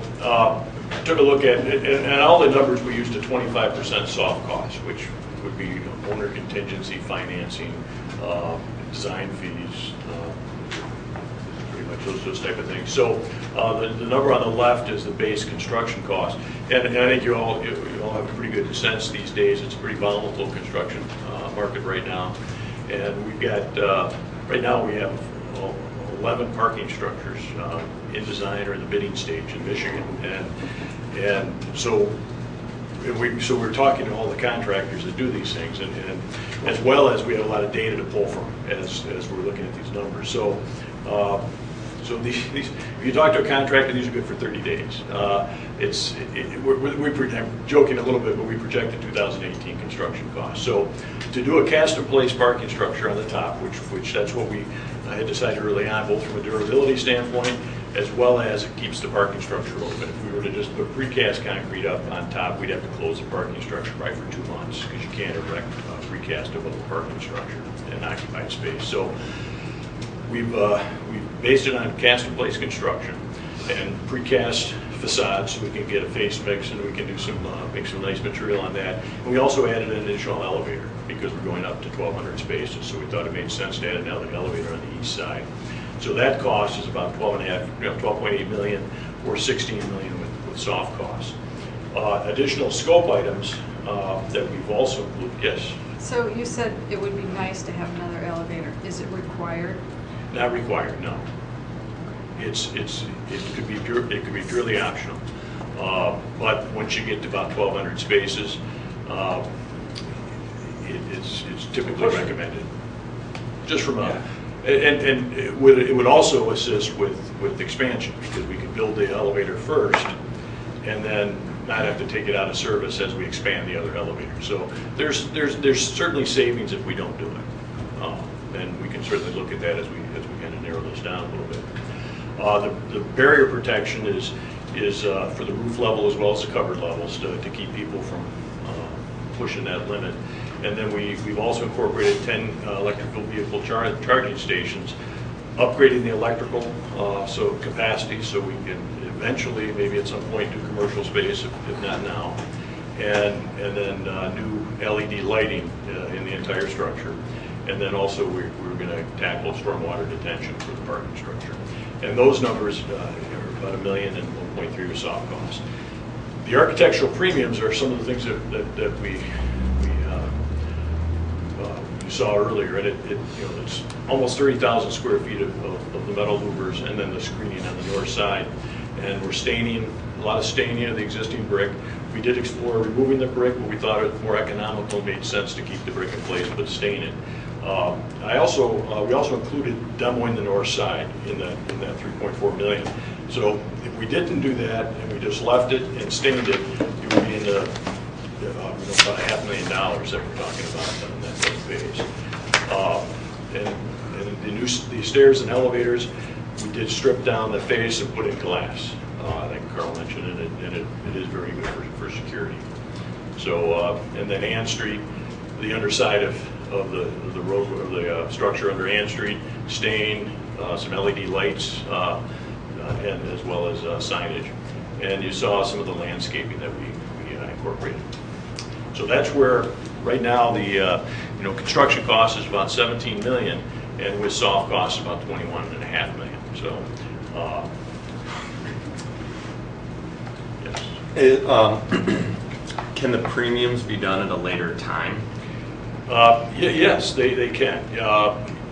took a look at it, and all the numbers we used a 25% soft cost, which would be owner contingency, financing, design fees, pretty much those type of things. So the number on the left is the base construction cost, and I think you all have a pretty good sense these days. It's a pretty volatile construction market right now, and we've got right now we have 11 parking structures in design or in the bidding stage in Michigan, and so we're talking to all the contractors that do these things, and as well as we have a lot of data to pull from as we're looking at these numbers. So these if you talk to a contractor, these are good for 30 days. I'm joking a little bit, but we projected 2018 construction costs. So to do a cast in place parking structure on the top, which that's what we had decided early on, both from a durability standpoint as well as it keeps the parking structure open. If we were to just put precast concrete up on top, we'd have to close the parking structure probably for 2 months, because you can't erect precast above the parking structure and occupied space. So we've based it on cast in place construction and precast facades, so we can get a face mix and we can do make some nice material on that. And we also added an additional elevator because we're going up to 1,200 spaces, so we thought it made sense to add an elevator on the east side. So that cost is about 12.8 million, or 16 million with soft costs. Additional scope items that we've also included. Yes. So you said it would be nice to have another elevator. Is it required? Not required, no. It could be purely optional. But once you get to about 1,200 spaces, it's typically recommended. Just from a, and it would also assist with expansion, because we could build the elevator first and then not have to take it out of service as we expand the other elevator. So there's certainly savings if we don't do it. And we can certainly look at that as we kind of narrow those down a little bit. The barrier protection is for the roof level as well as the covered levels to keep people from pushing that limit. And then we've also incorporated 10 electrical vehicle charging stations, upgrading the electrical so capacity, so we can eventually, maybe at some point, do commercial space, if not now. And then new LED lighting in the entire structure. And then also we're going to tackle stormwater detention for the parking structure. And those numbers are about $1 million and 1.3 are soft costs. The architectural premiums are some of the things that we you saw earlier, and it's almost 30,000 square feet of the metal louvers, and then the screening on the north side. And we're staining, a lot of staining of the existing brick. We did explore removing the brick, but we thought it more economical, made sense to keep the brick in place, but stain it. We also included demoing the north side in that 3.4 million. So if we didn't do that and we just left it and stained it, it would be in the about $500,000 that we're talking about on that phase. And the stairs and elevators, we did strip down the face and put in glass. I think Carl mentioned it, and it is very good for security. So, and then Ann Street, the underside of the road, or the structure under Ann Street, stained, some LED lights, and as well as signage. And you saw some of the landscaping that we incorporated. So that's where right now the construction cost is about 17 million, and with soft costs about 21.5 million. So. Can the premiums be done at a later time? Yes, they can.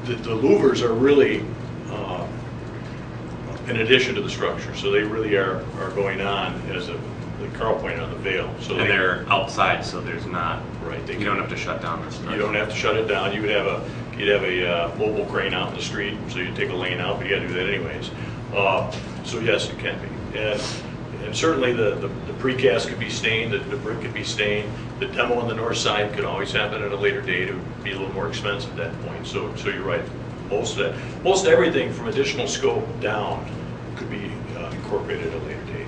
The louvers are really in addition to the structure, so they really are going on as Carl pointed out, the veil. So they're outside, so there's not. Right. You don't have to shut down the structure. You don't have to shut it down. You'd have a mobile crane out in the street, so you take a lane out, but you got to do that anyways. So yes, it can be. And certainly the precast could be stained, the brick could be stained. The demo on the north side could always happen at a later date. It would be a little more expensive at that point. So you're right. Most everything from additional scope down could be incorporated at a later date.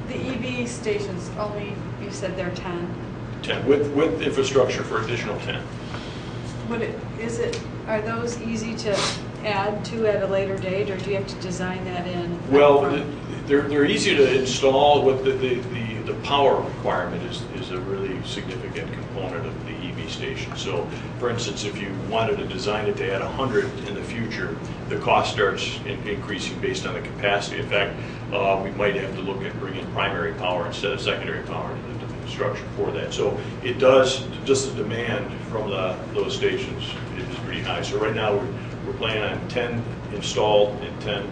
The EV stations only, you said they're 10. 10 with infrastructure for additional 10. Are those easy to add to at a later date, or do you have to design that in? Well, they're easy to install. With the power requirement is a really significant component of the EV station. So, for instance, if you wanted to design it to add 100 in the future, the cost starts increasing based on the capacity. In fact, we might have to look at bringing primary power instead of secondary power into the structure for that. So it does, just the demand from those stations is pretty high. So right now we're planning on 10 installed and 10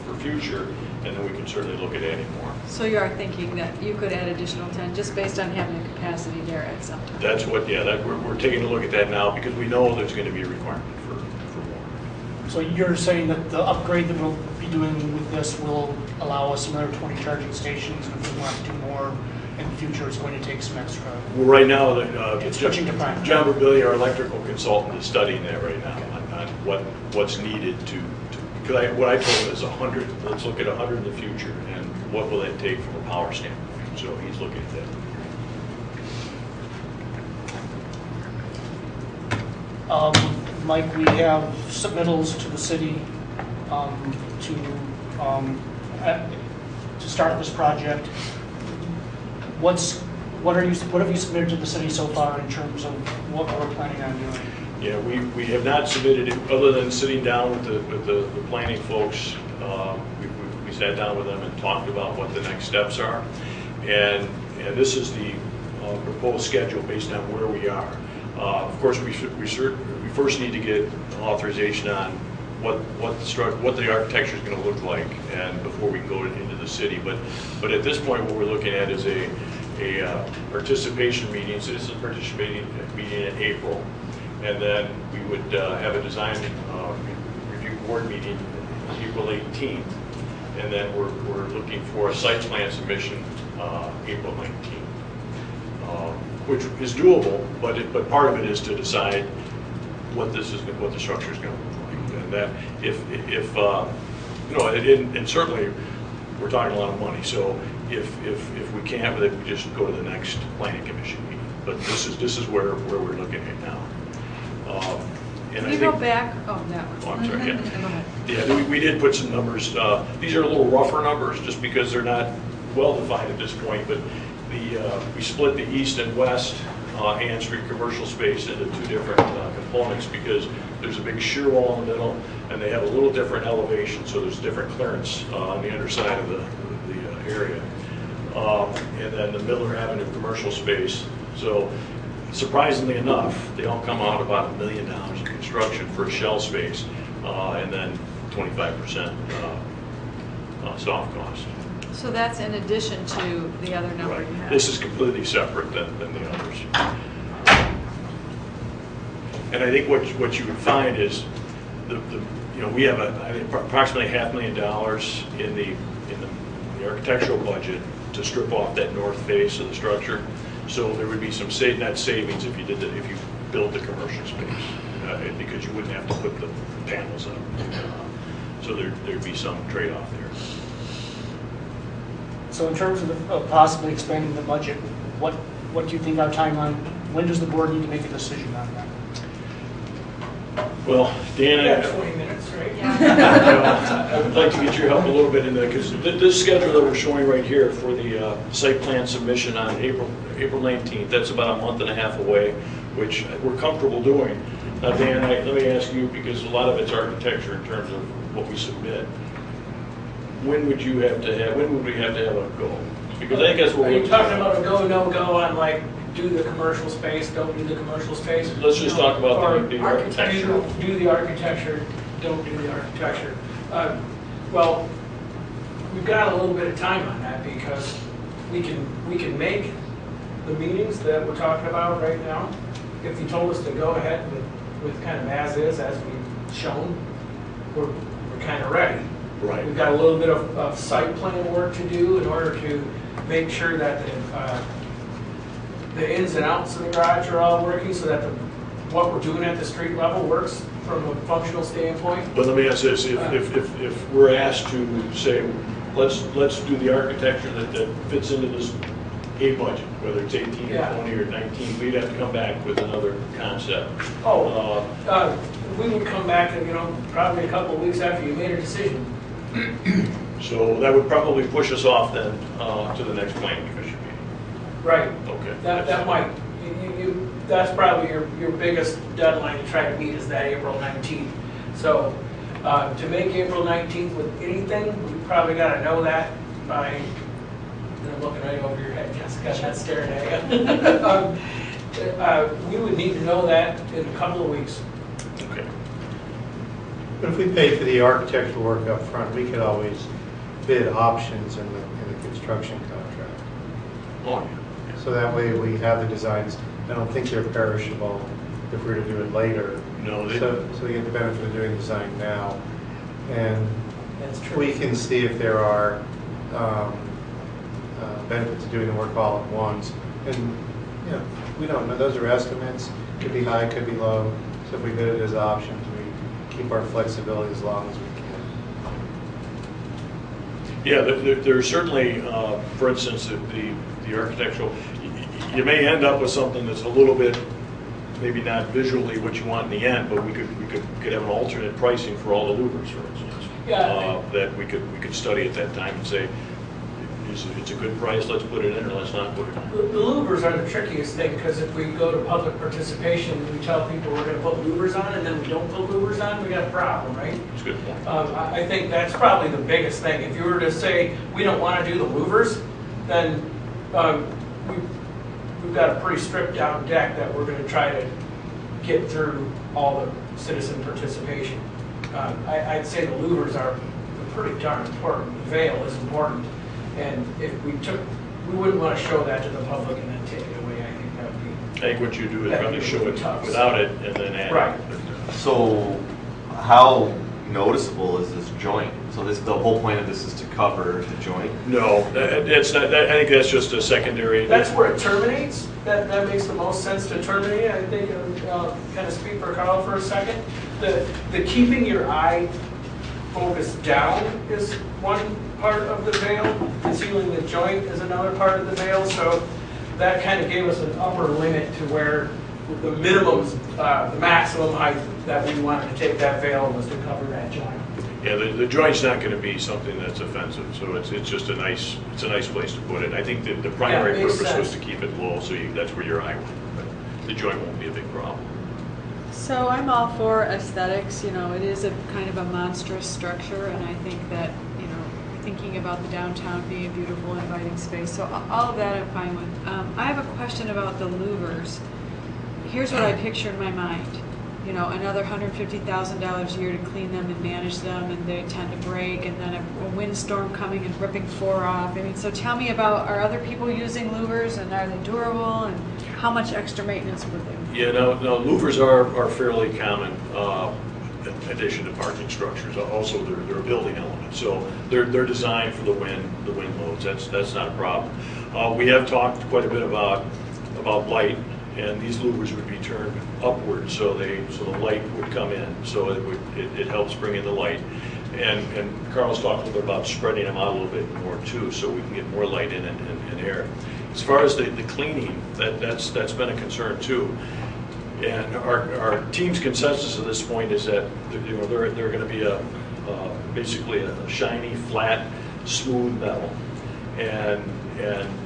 for future, and then we can certainly look at adding more. So you are thinking that you could add additional 10 just based on having the capacity there at some time? That's what, we're taking a look at that now because we know there's going to be a requirement for more. So you're saying that the upgrade that we'll be doing with this will allow us another 20 charging stations, and if we want to do more in the future, it's going to take some extra. Well, right now, switching to prime. John Berbili, our electrical consultant, is studying that right now on what's needed to because what I told him is 100. Let's look at 100 in the future, and what will that take from a power standpoint? So he's looking at that. Mike, we have submittals to the city to start this project. What have you submitted to the city so far in terms of what we're planning on doing? Yeah, we have not submitted it other than sitting down with the planning folks. We sat down with them and talked about what the next steps are, and this is the proposed schedule based on where we are. Of course, we first need to get authorization on what the architecture is going to look like, and before we can go into the city. But at this point, what we're looking at is a participation meeting. So this is a participation meeting in April, and then we would have a design review board meeting April 18th, and then we're looking for a site plan submission April 19th, which is doable. But part of it is to decide what the structure is going to look like, and that and certainly we're talking a lot of money. So if we can't, then we just go to the next planning commission meeting. But this is where we're looking at now. Can you go back? Oh, that one. Oh, I'm sorry. Yeah. Go ahead. Yeah, we did put some numbers. These are a little rougher numbers, just because they're not well defined at this point. But we split the east and west Ann Street commercial space into two different components, because there's a big shear wall in the middle, and they have a little different elevation, so there's different clearance on the underside of the area. And then the Miller Avenue commercial space. So surprisingly enough, they all come out about $1 million in construction for a shell space, and then 25% soft cost. So that's in addition to the other number Right. you have? This is completely separate than the others. And I think what you would find is we have approximately $500,000 in the architectural budget to strip off that north face of the structure. So there would be some net savings if you built the commercial space, because you wouldn't have to put the panels up. So there'd be some trade-off there. So in terms of possibly expanding the budget, what do you think our timeline, when does the board need to make a decision on that? Well, Dan, Yeah, 20 minutes, right? I would like to get your help a little bit in that, because this schedule that we're showing right here for the site plan submission on April 19th, that's about a month and a half away, which we're comfortable doing. Now, Dan, let me ask you, because a lot of it's architecture in terms of what we submit. When would we have to have a go? Because I think that's what Are we're you talking about a go, no go on like do the commercial space, don't do the commercial space? Let's just talk about the Or architecture. do the architecture, don't do the architecture. Well, we've got a little bit of time on that because we can make the meetings that we're talking about right now. If you told us to go ahead with kind of as is, as we've shown, we're kind of ready. Right. We've got a little bit of site plan work to do in order to make sure that the ins and outs of the garage are all working so that what we're doing at the street level works from a functional standpoint. But let me ask this, if we're asked to say, let's do the architecture that fits into this A budget, whether it's 18 or 20 or 19, we'd have to come back with another concept. We would come back, probably a couple of weeks after you made a decision. So that would probably push us off then to the next planning commission meeting. Right. Okay. That might, that's probably your biggest deadline to try to meet is that April 19th. So to make April 19th with anything, we probably got to know that by, I'm looking right over your head, Jessica, not staring at you. We would need to know that in a couple of weeks. Okay. But if we pay for the architectural work up front, we could always bid options in the construction contract. Oh, yeah. So that way we have the designs. I don't think they're perishable if we were to do it later. No, So we get the benefit of doing design now. And That's true. we can see if there are benefits of doing the work all at once. And, we don't know. Those are estimates. Could be high, could be low. So if we bid it as options, we keep our flexibility as long as we can. Yeah, there's certainly, for instance, the architectural, you may end up with something that's a little bit, maybe not visually what you want in the end, but we could have an alternate pricing for all the louvers, for instance. Yeah. That we could study at that time and say, it's a good price, let's put it in, or let's not put it in. The louvers are the trickiest thing because if we go to public participation and we tell people we're going to put louvers on and then we don't put louvers on, we got a problem, right? It's a good point. I think that's probably the biggest thing. If you were to say we don't want to do the louvers, then we've got a pretty stripped down deck that we're going to try to get through all the citizen participation. I'd say the louvers are pretty darn important. The veil is important. And if we wouldn't want to show that to the public and then take it away. I think that would be. I think what you do is probably show it without it and then add right. it. So how noticeable is this joint? So the whole point of this is to cover the joint? No, that's not. I think that's just a secondary. That's where it terminates. That makes the most sense to terminate. I think kind of speak for Carl for a second. The keeping your eye focused down is one part of the veil. Concealing the joint is another part of the veil. So that kind of gave us an upper limit to where the minimums, the maximum height that we wanted to take that veil was to cover that joint. Yeah, the joint's not going to be something that's offensive, so it's just a nice place to put it. I think that the primary purpose was to keep it low, so that's where your eye went. But the joint won't be a big problem. So I'm all for aesthetics, it is a kind of a monstrous structure, and I think that, thinking about the downtown being a beautiful, inviting space, so all of that I'm fine with. I have a question about the louvers. here's what I picture in my mind. You know, another $150,000 a year to clean them and manage them, and they tend to break, and then a windstorm coming and ripping 4 off. I mean, so tell me about, are other people using louvers, and are they durable, and how much extra maintenance would they? Yeah, no, louvers are fairly common in addition to parking structures. Also, they're a building element, so they're designed for the wind loads. That's not a problem. We have talked quite a bit about light, and these louvers would be turned upward, so the light would come in, so it helps bring in the light. And Carl's talked a little bit about spreading them out a little bit more too, so we can get more light in and air. As far as the cleaning, that's been a concern too. And our team's consensus at this point is that they're going to be basically a shiny, flat, smooth metal, and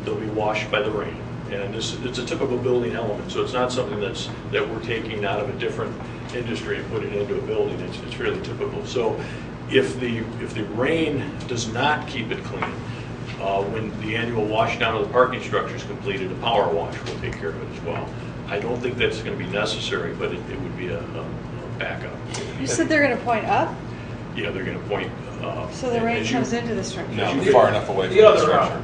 they'll be washed by the rain. And it's a typical building element, so it's not something that we're taking out of a different industry and putting it into a building. It's fairly typical. So if the rain does not keep it clean, when the annual wash down of the parking structure is completed, a power wash will take care of it as well. I don't think that's going to be necessary, but it would be a backup. You said they're going to point up? Yeah, they're going to point up. So the rain comes into the structure? No, far enough away from The the other structure. route.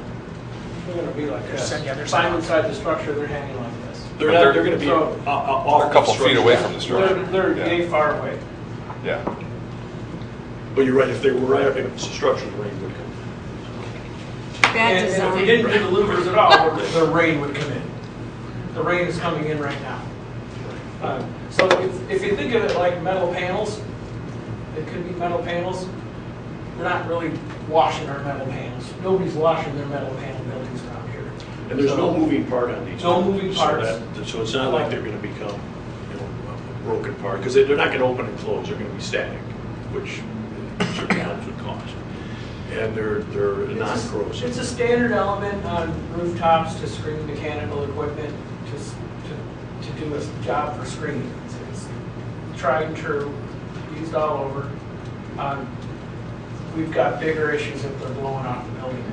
They're going to be like this. Send the other side. Climb inside the structure, they're hanging like this. They're going to be off They're a couple feet away from the structure. They're yay far away. Yeah. But you're right, if they were right up against the structure, the rain would come. Bad And design. if we didn't do the louvers at all, the rain would come in. The rain is coming in right now. So if you think of it like metal panels, it could be metal panels. We're not really washing our metal panels. Nobody's washing their metal panel buildings around here. And there's no moving part on these. No moving parts. So it's not like they're going to become, a broken part, because they're not going to open and close. They're going to be static, which certainly helps with cost. And they're non-corrosive. It's a standard element on rooftops to screen mechanical equipment to do a job for screening. It's tried and true, used all over. We've got bigger issues if they're blowing off the building.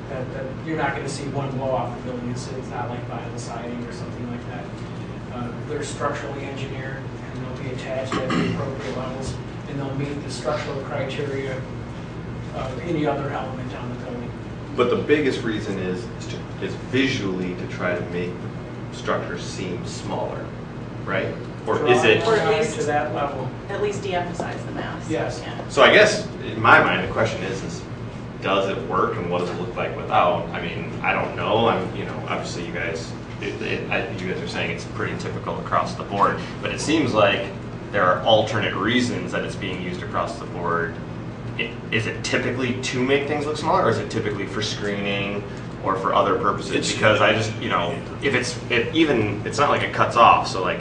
That you're not going to see one blow off the building. It's not like vinyl siding or something like that. They're structurally engineered, and they'll be attached at the appropriate levels, and they'll meet the structural criteria of any other element on the building. But the biggest reason is visually to try to make the structure seem smaller, right? Or is it? Or at least to that level. At least de-emphasize the mass. Yes. Yeah. So I guess in my mind the question is does it work and what does it look like without? I mean, I don't know. Obviously you guys are saying it's pretty typical across the board, but it seems like there are alternate reasons that it's being used across the board. Is it typically to make things look smaller, or is it typically for screening or for other purposes? Because I just, it's not like it cuts off. So like,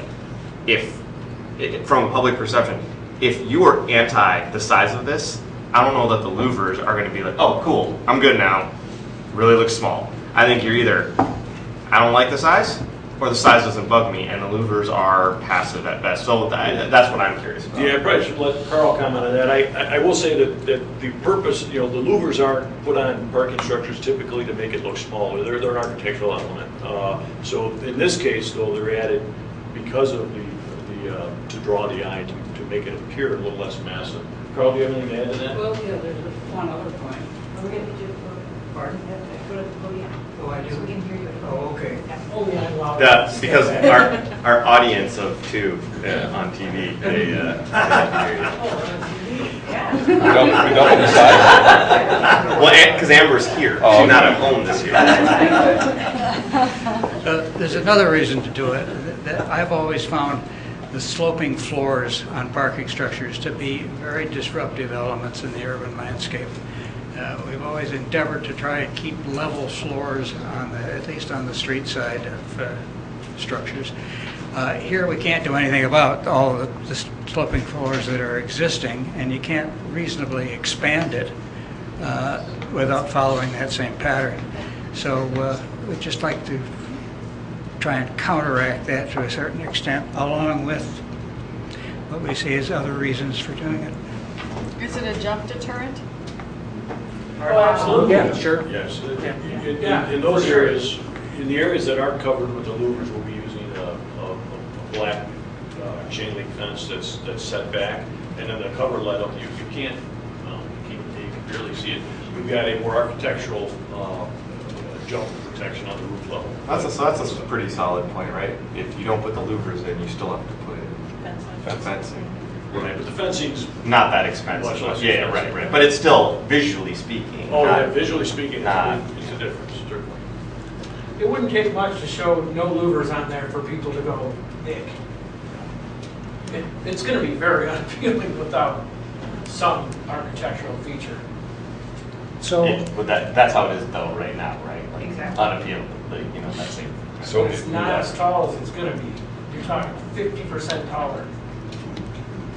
from a public perception, if you are anti the size of this, I don't know that the louvers are going to be like, oh, cool, I'm good now. Really looks small. I think you're either, I don't like the size, or the size doesn't bug me, and the louvers are passive at best. So that's what I'm curious about. Yeah, I probably should let Carl comment on that. I will say that the purpose, the louvers aren't put on parking structures typically to make it look smaller. They're an architectural element. So in this case, though, they're added because of to draw the eye, to make it appear a little less massive. Carl, do you have anything to add to that? Well, yeah, there's one other point. We're going to get you Pardon? go to the podium. Oh, I do? So we can hear you. Oh, okay. Oh, yeah, wow. Because our audience of 2 on TV, they hear you. We double the size? Well, because Amber's here. Oh, She's not at home this year. There's another reason to do it. That I've always found the sloping floors on parking structures to be very disruptive elements in the urban landscape. We've always endeavored to try and keep level floors at least on the street side of structures. Here we can't do anything about all the sloping floors that are existing, and you can't reasonably expand it without following that same pattern. So we'd just like to try and counteract that to a certain extent, along with what we see as other reasons for doing it. Is it a jump deterrent? Oh, absolutely. Yeah, sure. Yes. Yeah, In those for sure. areas, in the areas that aren't covered with the louvers, we'll be using chain link fence that's set back, and then the cover let up, you can't, you can barely see it. We've got a more architectural jump protection on the roof level. That's a pretty solid point, right? If you don't put the louvers in, you still have to put fencing. Right, but the fencing's Not that expensive. Much less Yeah, expensive. right. But it's still, visually speaking. oh, not- yeah, visually speaking, Nah. it's a difference, certainly. It wouldn't take much to show no louvers on there for people to go, ick. It's going to be very unappealing without some architectural feature. So, Yeah, but that's how it is though, right now, right? Like, Exactly. Unappealing, like, that's it. So It's not as tall as it's going to be. You're talking 50% taller.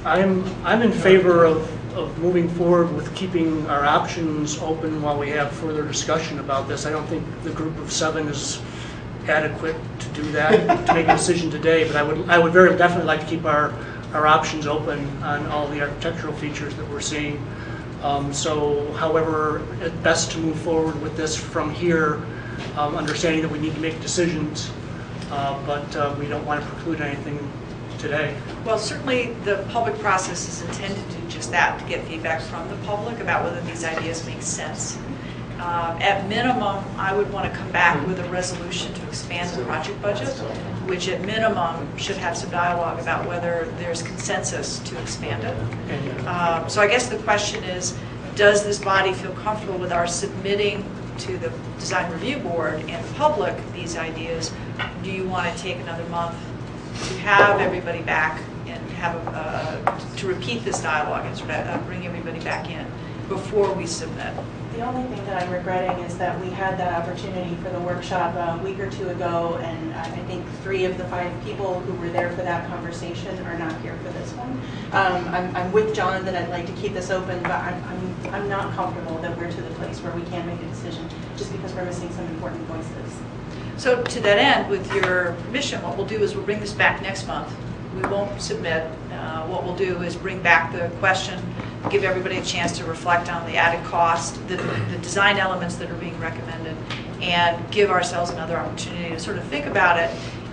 I'm in favor of moving forward with keeping our options open while we have further discussion about this. I don't think the group of 7 is adequate to do that, to make a decision today, but I would very definitely like to keep our options open on all the architectural features that we're seeing. So however, it's best to move forward with this from here, understanding that we need to make decisions, but we don't want to preclude anything today. Well, certainly the public process is intended to do just that, to get feedback from the public about whether these ideas make sense. At minimum, I would want to come back with a resolution to expand the project budget, which at minimum should have some dialogue about whether there's consensus to expand it. So I guess the question is, does this body feel comfortable with our submitting to the design review board and the public these ideas? Do you want to take another month to have everybody back and have to repeat this dialogue and sort of bring everybody back in before we submit? The only thing that I'm regretting is that we had that opportunity for the workshop a week or 2 ago, and I think 3 of the 5 people who were there for that conversation are not here for this one. I'm with John that I'd like to keep this open, but I'm not comfortable that we're to the place where we can't make a decision just because we're missing some important voices. So to that end, with your permission, what we'll do is we'll bring this back next month. We won't submit. What we'll do is bring back the question, give everybody a chance to reflect on the added cost, the design elements that are being recommended, and give ourselves another opportunity to sort of think about it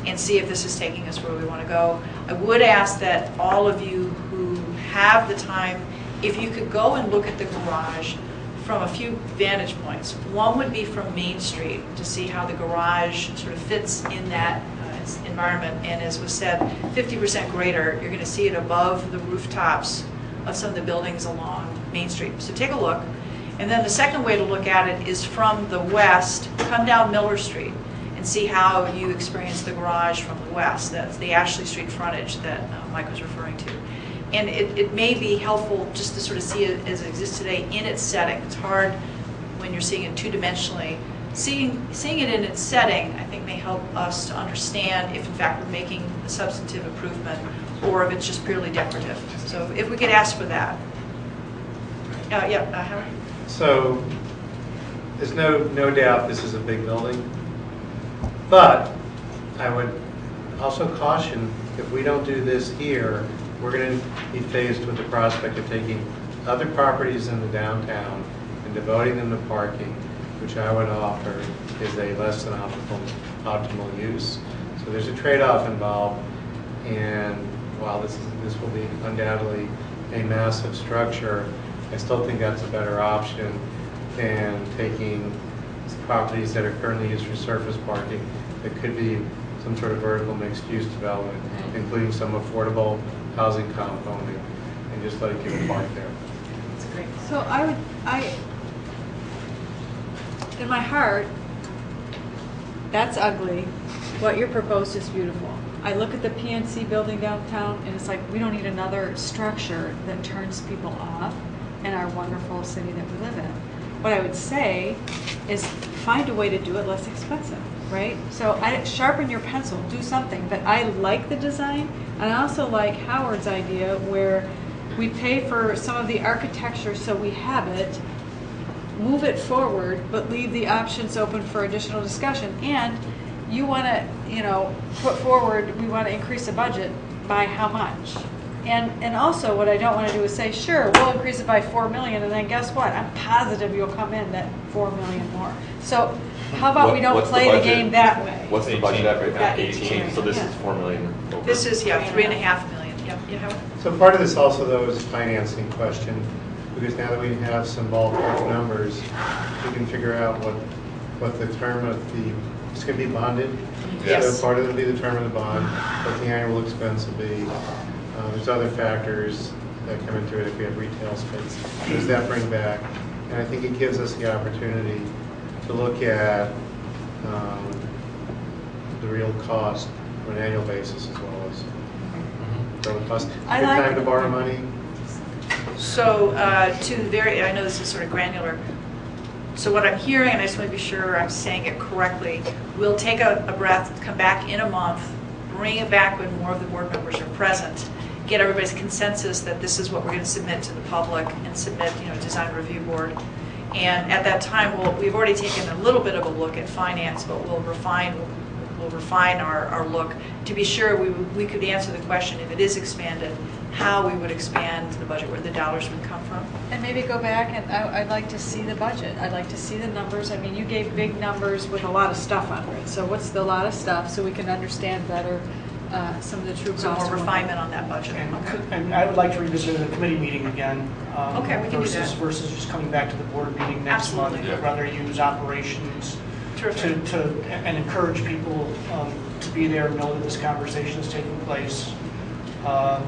and see if this is taking us where we want to go. I would ask that all of you who have the time, if you could go and look at the garage from a few vantage points. One would be from Main Street to see how the garage sort of fits in that environment, and as was said, 50% greater. You're going to see it above the rooftops of some of the buildings along Main Street. So take a look. And then the second way to look at it is from the west, come down Miller Street and see how you experience the garage from the west. That's the Ashley Street frontage that Mike was referring to. And it may be helpful just to sort of see it as it exists today in its setting. It's hard when you're seeing it two-dimensionally. Seeing it in its setting, I think, may help us to understand if, in fact, we're making a substantive improvement or if it's just purely decorative. So if we get asked for that. Howard? So there's no doubt this is a big building, but I would also caution, if we don't do this here, we're going to be faced with the prospect of taking other properties in the downtown and devoting them to parking, which I would offer is a less than optimal use. So there's a trade-off involved, and while this will be undoubtedly a massive structure, I still think that's a better option than taking properties that are currently used for surface parking that could be some sort of vertical mixed-use development, including some affordable housing component, and just let people park there. That's great. So in my heart, that's ugly. What you proposed is beautiful. I look at the PNC building downtown, and it's like, we don't need another structure that turns people off in our wonderful city that we live in. What I would say is find a way to do it less expensive, right? So sharpen your pencil, do something. But I like the design, and I also like Howard's idea where we pay for some of the architecture so we have it, move it forward, but leave the options open for additional discussion. And you want to, put forward, we want to increase the budget by how much? And also what I don't want to do is say, sure, we'll increase it by $4 million, and then guess what? I'm positive you'll come in at $4 million more. So how about we don't play the game that way? What's the budget at right now? 18. 18. So this Yeah. is $4 million over. This is, 3.5 million. Yeah, you have, So part of this also, though, is a financing question, because now that we have some ballpark numbers, we can figure out what the term of the, it's going to be bonded. Yes. So part of it will be the term of the bond, what the annual expense will be. There's other factors that come into it if we have retail space. Does that bring back? And I think it gives us the opportunity to look at the real cost on an annual basis as well as total cost. I Good like time to it. borrow money. so I know this is sort of granular. So what I'm hearing, and I just want to be sure I'm saying it correctly, we'll take a breath, come back in a month, bring it back when more of the board members are present, get everybody's consensus that this is what we're going to submit to the public and submit, design review board. And at that time, we've already taken a little bit of a look at finance, but we'll refine our look to be sure we could answer the question, if it is expanded, how we would expand the budget, where the dollars would come from. And maybe go back and I'd like to see the budget. I'd like to see the numbers. I mean, you gave big numbers with a lot of stuff under it. So what's the lot of stuff so we can understand better some of the true costs? So more refinement on that budget. And I would like to revisit a committee meeting again. Okay, we can do that. Versus just coming back to the board meeting next month. Absolutely. I'd rather use operations and encourage people to be there and know that this conversation is taking place,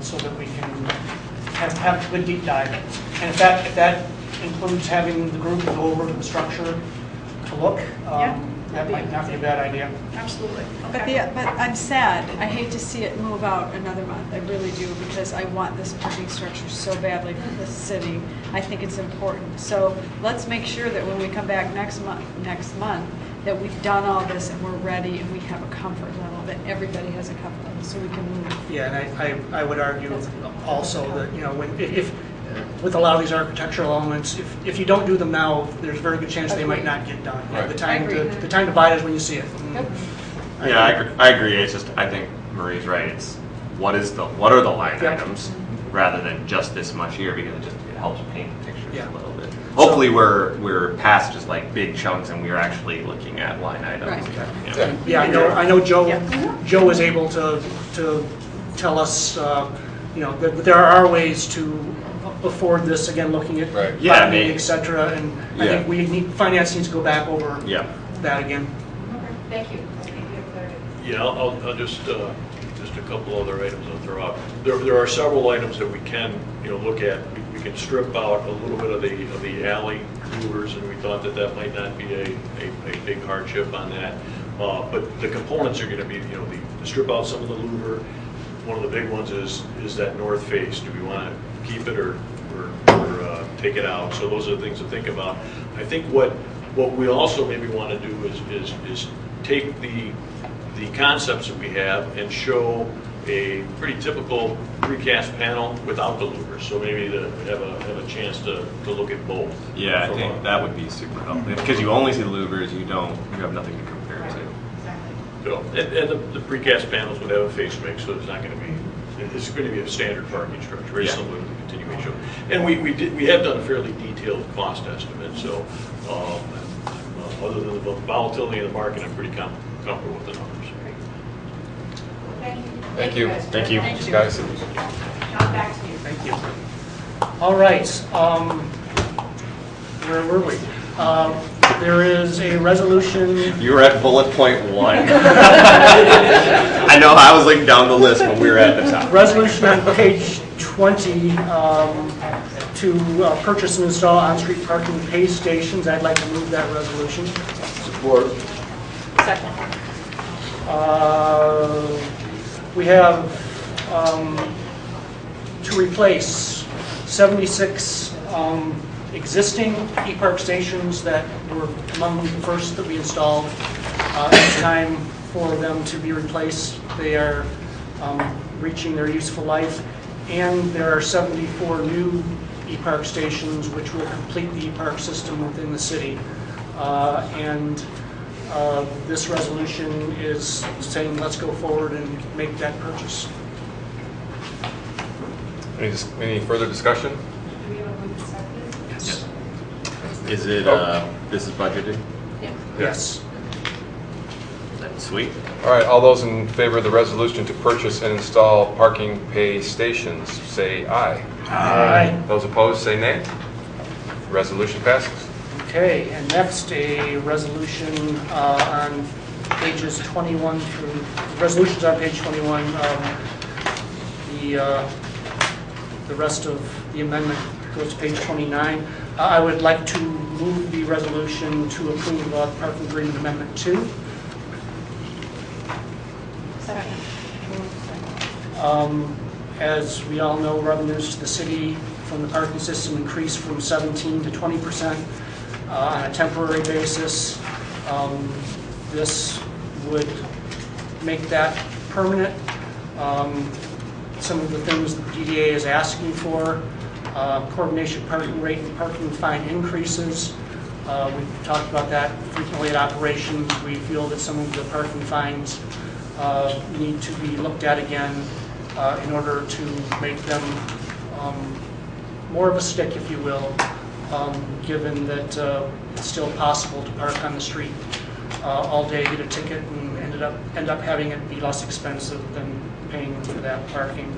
so that we can have a good deep dive. And if that includes having the group go over to the structure to look, that might not be a bad idea. Absolutely. But I'm sad. I hate to see it move out another month. I really do, because I want this parking structure so badly for the city. I think it's important. So let's make sure that when we come back next month, that we've done all this and we're ready and we have a comfort level, that everybody has a comfort level, so we can move. Yeah, and I would argue also that, if with a lot of these architectural elements, if you don't do them now, there's a very good chance they might not get done. Right. The time to buy it is when you see it. Yep. Yeah, I agree. It's just, I think Marie's right. It's what are the line items rather than just this much here, because it helps paint the picture a little bit. Hopefully we're past just like big chunks and we're actually looking at line items. Right. Yeah, I know Joe was able to tell us, that there are ways to afford this, again, looking at bonding, et cetera, and I think finance needs to go back over that again. Thank you. Yeah, I'll just a couple other items I'll throw out. There are several items that we can, look at. We can strip out a little bit of the alley louvers, and we thought that might not be a big hardship on that. But the components are going to be, the strip out some of the louver. One of the big ones is that north face. Do we want to keep it or take it out? So those are the things to think about. I think what we also maybe want to do is take the concepts that we have and show a pretty typical precast panel without the louvers. So maybe to have a chance to look at both. Yeah, I think that would be super helpful, because you only see the louvers, you have nothing to compare to. So, and the precast panels would have a face mix, so it's not going to be. It's going to be a standard parking structure, very similar to the continuation. And we have done a fairly detailed cost estimate. So, other than the volatility in the market, I'm pretty comfortable with the numbers. Thank you. Thank you. Thank you. Guys. John, back to you. Thank you. All right. Where were we? There is a resolution. You were at bullet point 1. I know, I was looking down the list when we were at the top. Resolution on page 20 to purchase and install on-street parking pay stations. I'd like to move that resolution. Support. Second. We have to replace 76 existing e-park stations that were among the first that we installed. It's time for them to be replaced. They are reaching their useful life, and there are 74 new e-park stations which will complete the e-park system within the city. This resolution is saying let's go forward and make that purchase. Any further discussion? Do we have a move second? Yes. Is it, this is budgeted? Yeah. Yes. Sweet. All right, all those in favor of the resolution to purchase and install parking pay stations, say aye. Aye. Those opposed, say nay. Resolution passes. Okay, and next, a resolution on pages 21 through, resolutions on page 21. The rest of the amendment goes to page 29. I would like to move the resolution to approve Parking Agreement Amendment 2. Second. As we all know, revenues to the city from the parking system increased from 17 to 20% on a temporary basis. This would make that permanent. Some of the things the DDA is asking for, coordination parking rate and parking fine increases. We've talked about that frequently at operations. We feel that some of the parking fines need to be looked at again in order to make them more of a stick, if you will, given that it's still possible to park on the street all day, get a ticket, and end up having it be less expensive than paying for that parking.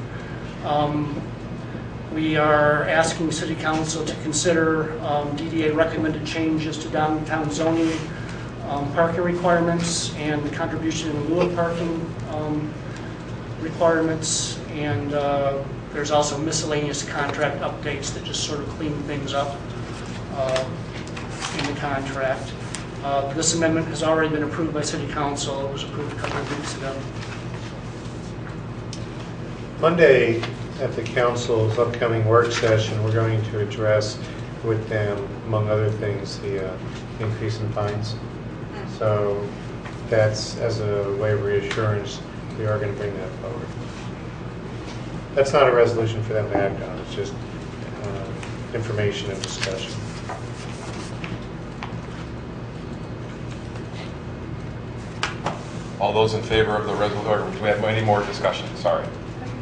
We are asking City Council to consider DDA recommended changes to downtown zoning parking requirements and the contribution in lieu of parking requirements, and there's also miscellaneous contract updates that just sort of clean things up in the contract. This amendment has already been approved by City Council. It was approved a couple of weeks ago. Monday, at the council's upcoming work session, we're going to address with them, among other things, the increase in fines. So that's, as a way of reassurance, we are going to bring that forward. That's not a resolution for them to act on. It's just information and discussion. All those in favor of the resolution, or do we have any more discussion? Sorry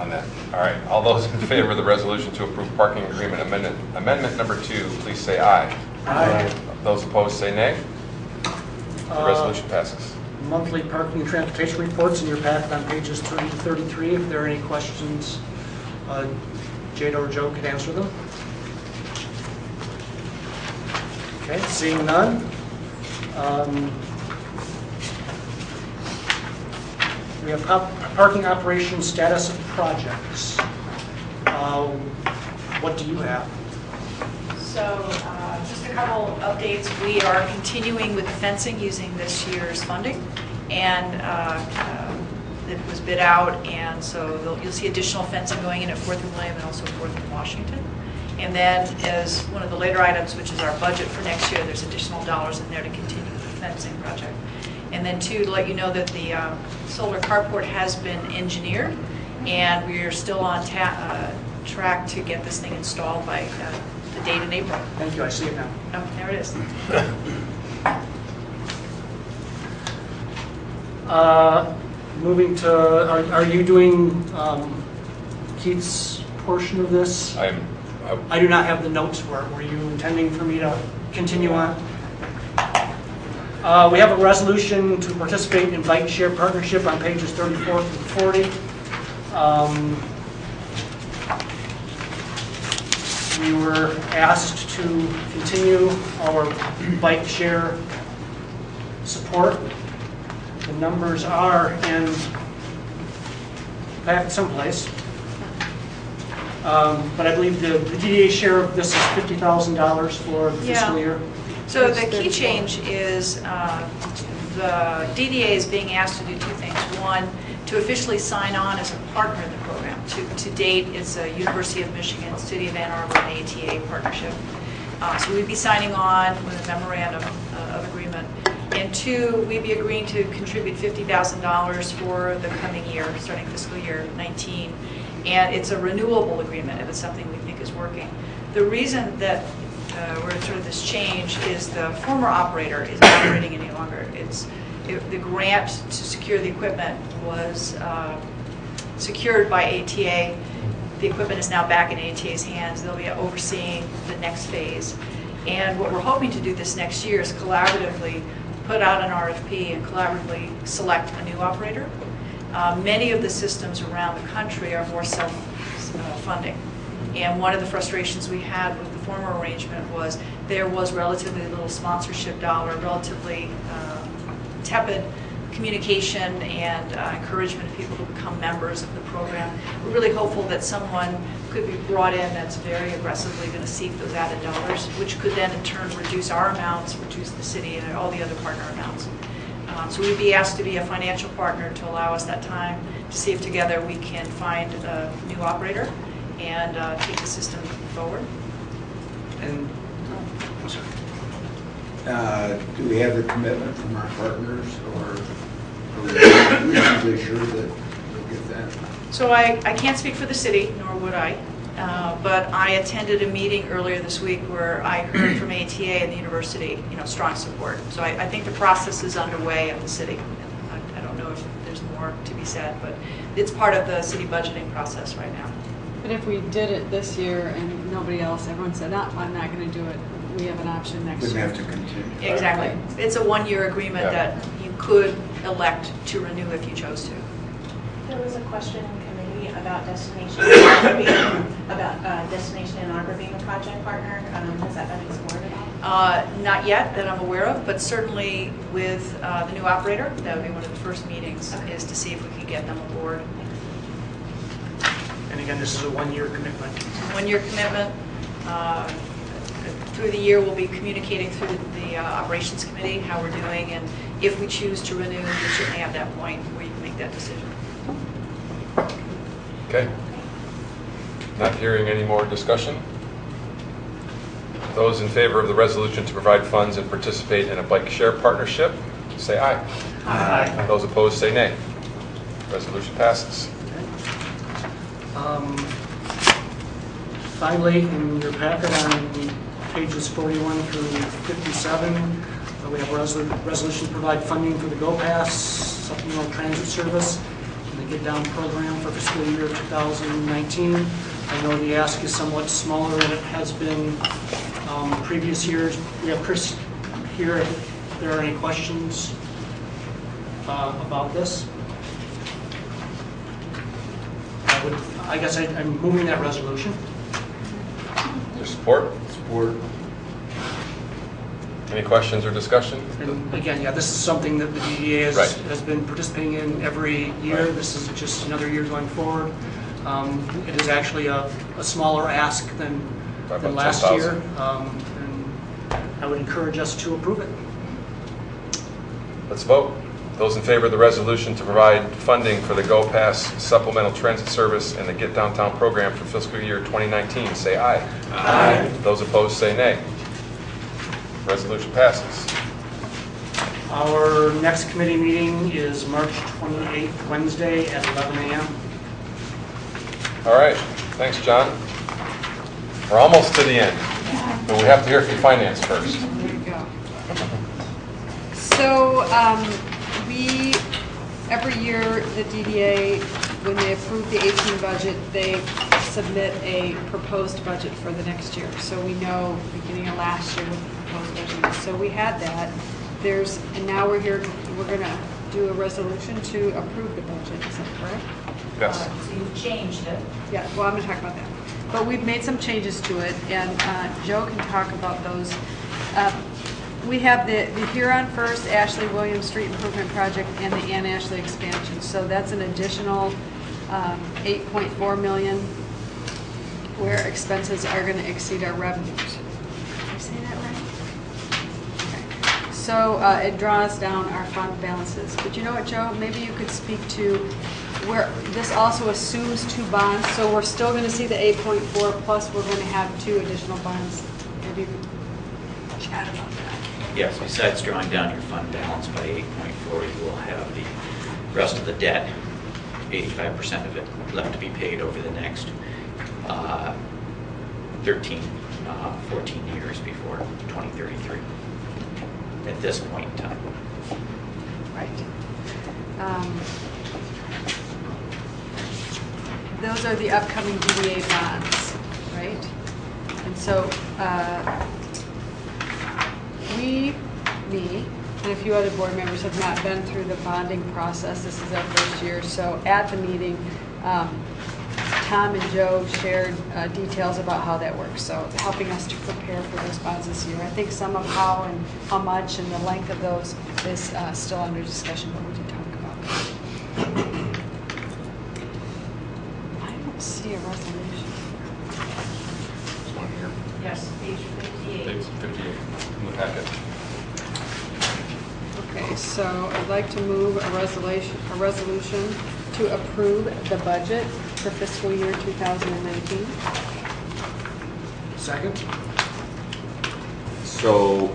on that. All right, all those in favor of the resolution to approve parking agreement amendment number 2, please say aye. Aye. Those opposed, say nay. The resolution passes. Monthly parking and transportation reports in your packet on pages 30 to 33. If there are any questions, Jada or Joe could answer them. Okay, seeing none. We have parking operations status of projects. What do you have? So just a couple updates. We are continuing with the fencing using this year's funding, and it was bid out, and so you'll see additional fencing going in at 4th and William and also 4th and Washington. And then as one of the later items, which is our budget for next year, there's additional dollars in there to continue with the fencing project. And then 2, to let you know that the solar carport has been engineered, and we are still on track to get this thing installed by the date in April. Thank you, I see it now. Oh, there it is. Moving to, are you doing Keith's portion of this? I do not have the notes for it. Were you intending for me to continue on? We have a resolution to participate in bike share partnership on pages 34 through 40. We were asked to continue our bike share support. The numbers are in packet someplace. But I believe the DDA share of this is $50,000 for the fiscal year. So the key change is the DDA is being asked to do 2 things. One, to officially sign on as a partner in the program. To date, it's a University of Michigan, City of Ann Arbor, and ATA partnership. So we'd be signing on with a memorandum of agreement. And 2, we'd be agreeing to contribute $50,000 for the coming year, starting fiscal year 19. And it's a renewable agreement if it's something we think is working. The reason that we're sort of this change is the former operator is not operating any longer. The grant to secure the equipment was secured by ATA. The equipment is now back in ATA's hands. They'll be overseeing the next phase. And what we're hoping to do this next year is collaboratively put out an RFP and collaboratively select a new operator. Many of the systems around the country are more self-funding. And one of the frustrations we had with the former arrangement was there was relatively little sponsorship dollar, relatively tepid communication and encouragement of people to become members of the program. We're really hopeful that someone could be brought in that's very aggressively going to seek those added dollars, which could then in turn reduce our amounts, reduce the city and all the other partner amounts. So we'd be asked to be a financial partner to allow us that time to see if together we can find a new operator and take the system forward. And, I'm sorry. Do we have the commitment from our partners, or are we reasonably sure that we'll get that? So I can't speak for the city, nor would I, but I attended a meeting earlier this week where I heard from ATA and the university, strong support. So I think the process is underway at the city. I don't know if there's more to be said, but it's part of the city budgeting process right now. But if we did it this year and nobody else, everyone said, no, I'm not going to do it, we have an option next We'd year. have to continue. Exactly. It's a one-year agreement that you could elect to renew if you chose to. There was a question in committee about Destination and Arbor being a project partner. Has that been explored at all? Not yet that I'm aware of, but certainly with the new operator, that would be one of the first meetings, is to see if we can get them aboard. And again, this is a one-year commitment. One-year commitment. Through the year, we'll be communicating through the operations committee how we're doing, and if we choose to renew, we certainly have that point where you can make that decision. Okay. Not hearing any more discussion. Those in favor of the resolution to provide funds and participate in a bike share partnership, say aye. Aye. Those opposed, say nay. Resolution passes. Finally, in your packet on pages 41 through 57, we have a resolution to provide funding for the Go Pass supplemental transit service and the Get Down program for fiscal year 2019. I know the ask is somewhat smaller than it has been previous years. We have Chris here if there are any questions about this. I guess I'm moving that resolution. Your support? Support. Any questions or discussion? And again, this is something that the DDA has been participating in every year. Right. This is just another year going forward. It is actually a smaller ask than last 10,000. year. And I would encourage us to approve it. Let's vote. Those in favor of the resolution to provide funding for the Go Pass supplemental transit service and the Get Downtown program for fiscal year 2019, say aye. Aye. Those opposed, say nay. Resolution passes. Our next committee meeting is March 28th, Wednesday at 11 a.m. All right. Thanks, John. We're almost to the end, but we have to hear from finance first. There you go. So every year, the DDA, when they approve the 18 budget, they submit a proposed budget for the next year. So we know beginning of last year what the proposed budget is. So we had that. And now we're here, we're going to do a resolution to approve the budget. Is that correct? Yes. So you've changed it. Yeah, well, I'm going to talk about that. But we've made some changes to it, and Joe can talk about those. We have the Huron First Ashley Williams Street Improvement Project and the Ann Ashley expansion. So that's an additional $8.4 million where expenses are going to exceed our revenues. Did I say that right? Okay. So it draws down our fund balances. But you know what, Joe? Maybe you could speak to where this also assumes 2 bonds. So we're still going to see the 8.4 plus we're going to have 2 additional bonds. Maybe you could chat about that. Yes, besides drawing down your fund balance by 8.4, you will have the rest of the debt, 85% of it, left to be paid over the next 14 years before 2033, at this point in time. Right. Those are the upcoming DDA bonds, right? And so and a few other board members have not been through the bonding process. This is our first year. So at the meeting, Tom and Joe shared details about how that works, so helping us to prepare for those bonds this year. I think some of how and how much and the length of those is still under discussion, but we did talk about that. I don't see a resolution. There's one here. Yes, page 58. Page 58 in the packet. Okay, so I'd like to move a resolution to approve the budget for fiscal year 2019. Second? So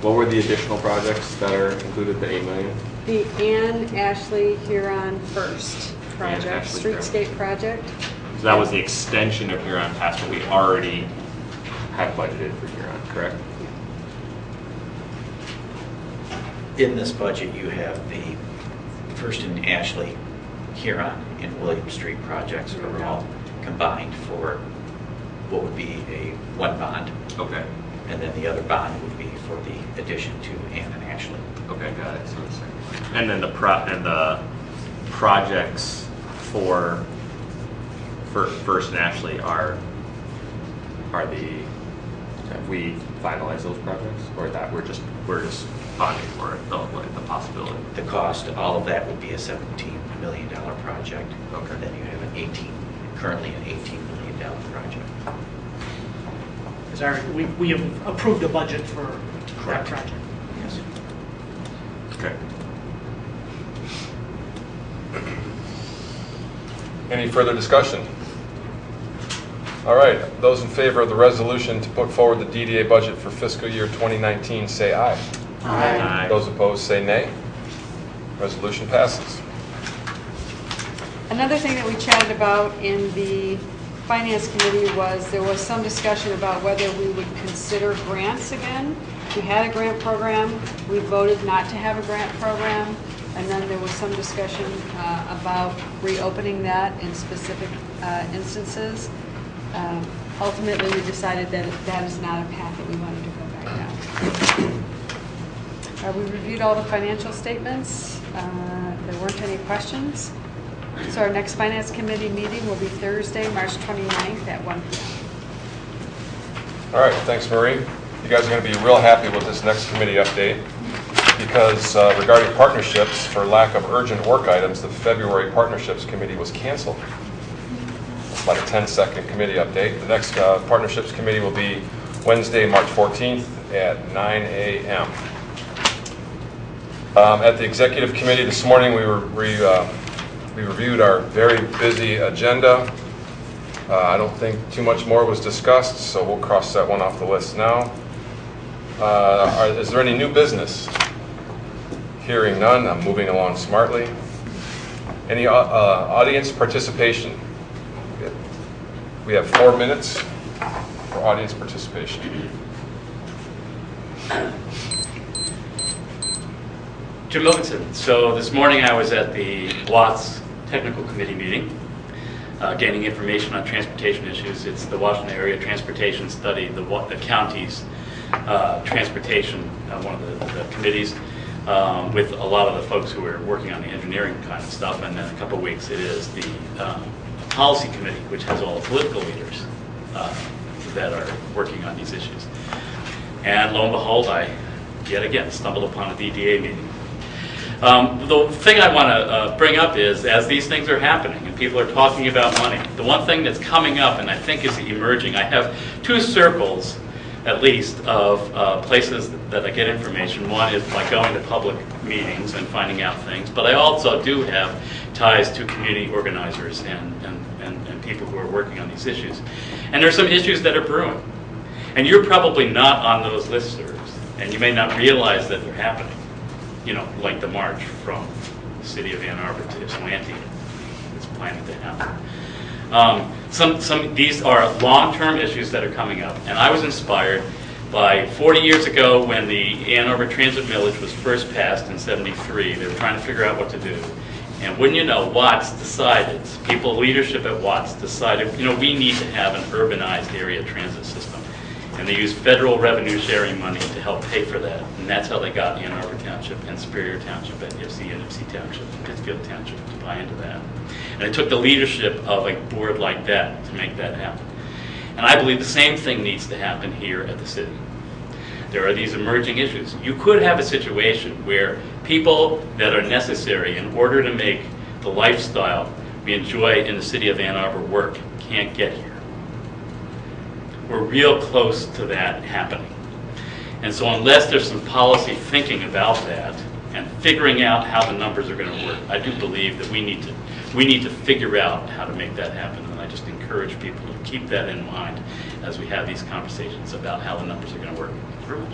what were the additional projects that are included, the 8 million? The Ann Ashley Huron First project, Ashley Huron. streetscape project. So that was the extension of Huron past what we already had budgeted for Huron, correct? In this budget, you have the First and Ashley, Huron, and William Street projects are all combined for what would be a one bond. Okay. And then the other bond would be for the addition to Ann and Ashley. Okay, got it. So the second. And then the projects for First and Ashley are the, have we finalized those projects, or that we're just bonding for it, the possibility? The cost, all of that would be a $17 million project. Okay. And then you have currently an $18 million project. Sorry, we have approved a budget for that Correct. project. Yes. Okay. Any further discussion? All right, those in favor of the resolution to put forward the DDA budget for fiscal year 2019, say aye. Aye. Those opposed, say nay. Resolution passes. Another thing that we chatted about in the Finance Committee was there was some discussion about whether we would consider grants again. We had a grant program. We voted not to have a grant program. And then there was some discussion about reopening that in specific instances. Ultimately, we decided that that is not a path that we wanted to go back down. We reviewed all the financial statements. There weren't any questions. So our next Finance Committee meeting will be Thursday, March 29th at 1 p.m. All right, thanks, Marie. You guys are going to be real happy with this next committee update because regarding partnerships, for lack of urgent work items, the February Partnerships Committee was canceled. It's about a 10-second committee update. The next Partnerships Committee will be Wednesday, March 14th at 9 a.m. At the Executive Committee this morning, we reviewed our very busy agenda. I don't think too much more was discussed, so we'll cross that one off the list now. Is there any new business? Hearing none, I'm moving along smartly. Any audience participation? We have 4 minutes for audience participation. Jim Wilkinson. So this morning I was at the Watts Technical Committee meeting, gaining information on transportation issues. It's the Washington Area Transportation Study, the county's transportation, one of the committees, with a lot of the folks who are working on the engineering kind of stuff. And then in a couple of weeks it is the policy committee, which has all the political leaders that are working on these issues. And lo and behold, I yet again stumbled upon a DDA meeting. The thing I want to bring up is, as these things are happening and people are talking about money, the one thing that's coming up and I think is emerging, I have 2 circles at least of places that I get information. One is by going to public meetings and finding out things, but I also do have ties to community organizers and people who are working on these issues. And there's some issues that are brewing. And you're probably not on those listservs, and you may not realize that they're happening. You know, like the march from the city of Ann Arbor to Ypsilanti. It's planning to happen. These are long-term issues that are coming up, and I was inspired by 40 years ago when the Ann Arbor Transit Millage was first passed in '73. They were trying to figure out what to do. And wouldn't you know, Watts decided, leadership at Watts decided, you know, we need to have an urbanized area transit system. And they used federal revenue sharing money to help pay for that. And that's how they got Ann Arbor Township and Superior Township, NFC, NFC Township, and Pittsfield Township to buy into that. And it took the leadership of a board like that to make that happen. And I believe the same thing needs to happen here at the city. There are these emerging issues. You could have a situation where people that are necessary in order to make the lifestyle we enjoy in the city of Ann Arbor work can't get here. We're real close to that happening. And so unless there's some policy thinking about that and figuring out how the numbers are going to work, I do believe that we need to figure out how to make that happen. And I just encourage people to keep that in mind as we have these conversations about how the numbers are going to work. Thank you very much.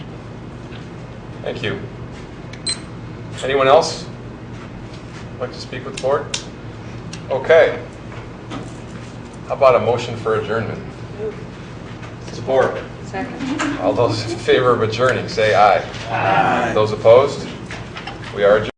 Thank you. Anyone else like to speak with the board? Okay. How about a motion for adjournment? Support. Second. All those in favor of adjourning, say aye. Aye. Those opposed? We are adjourned.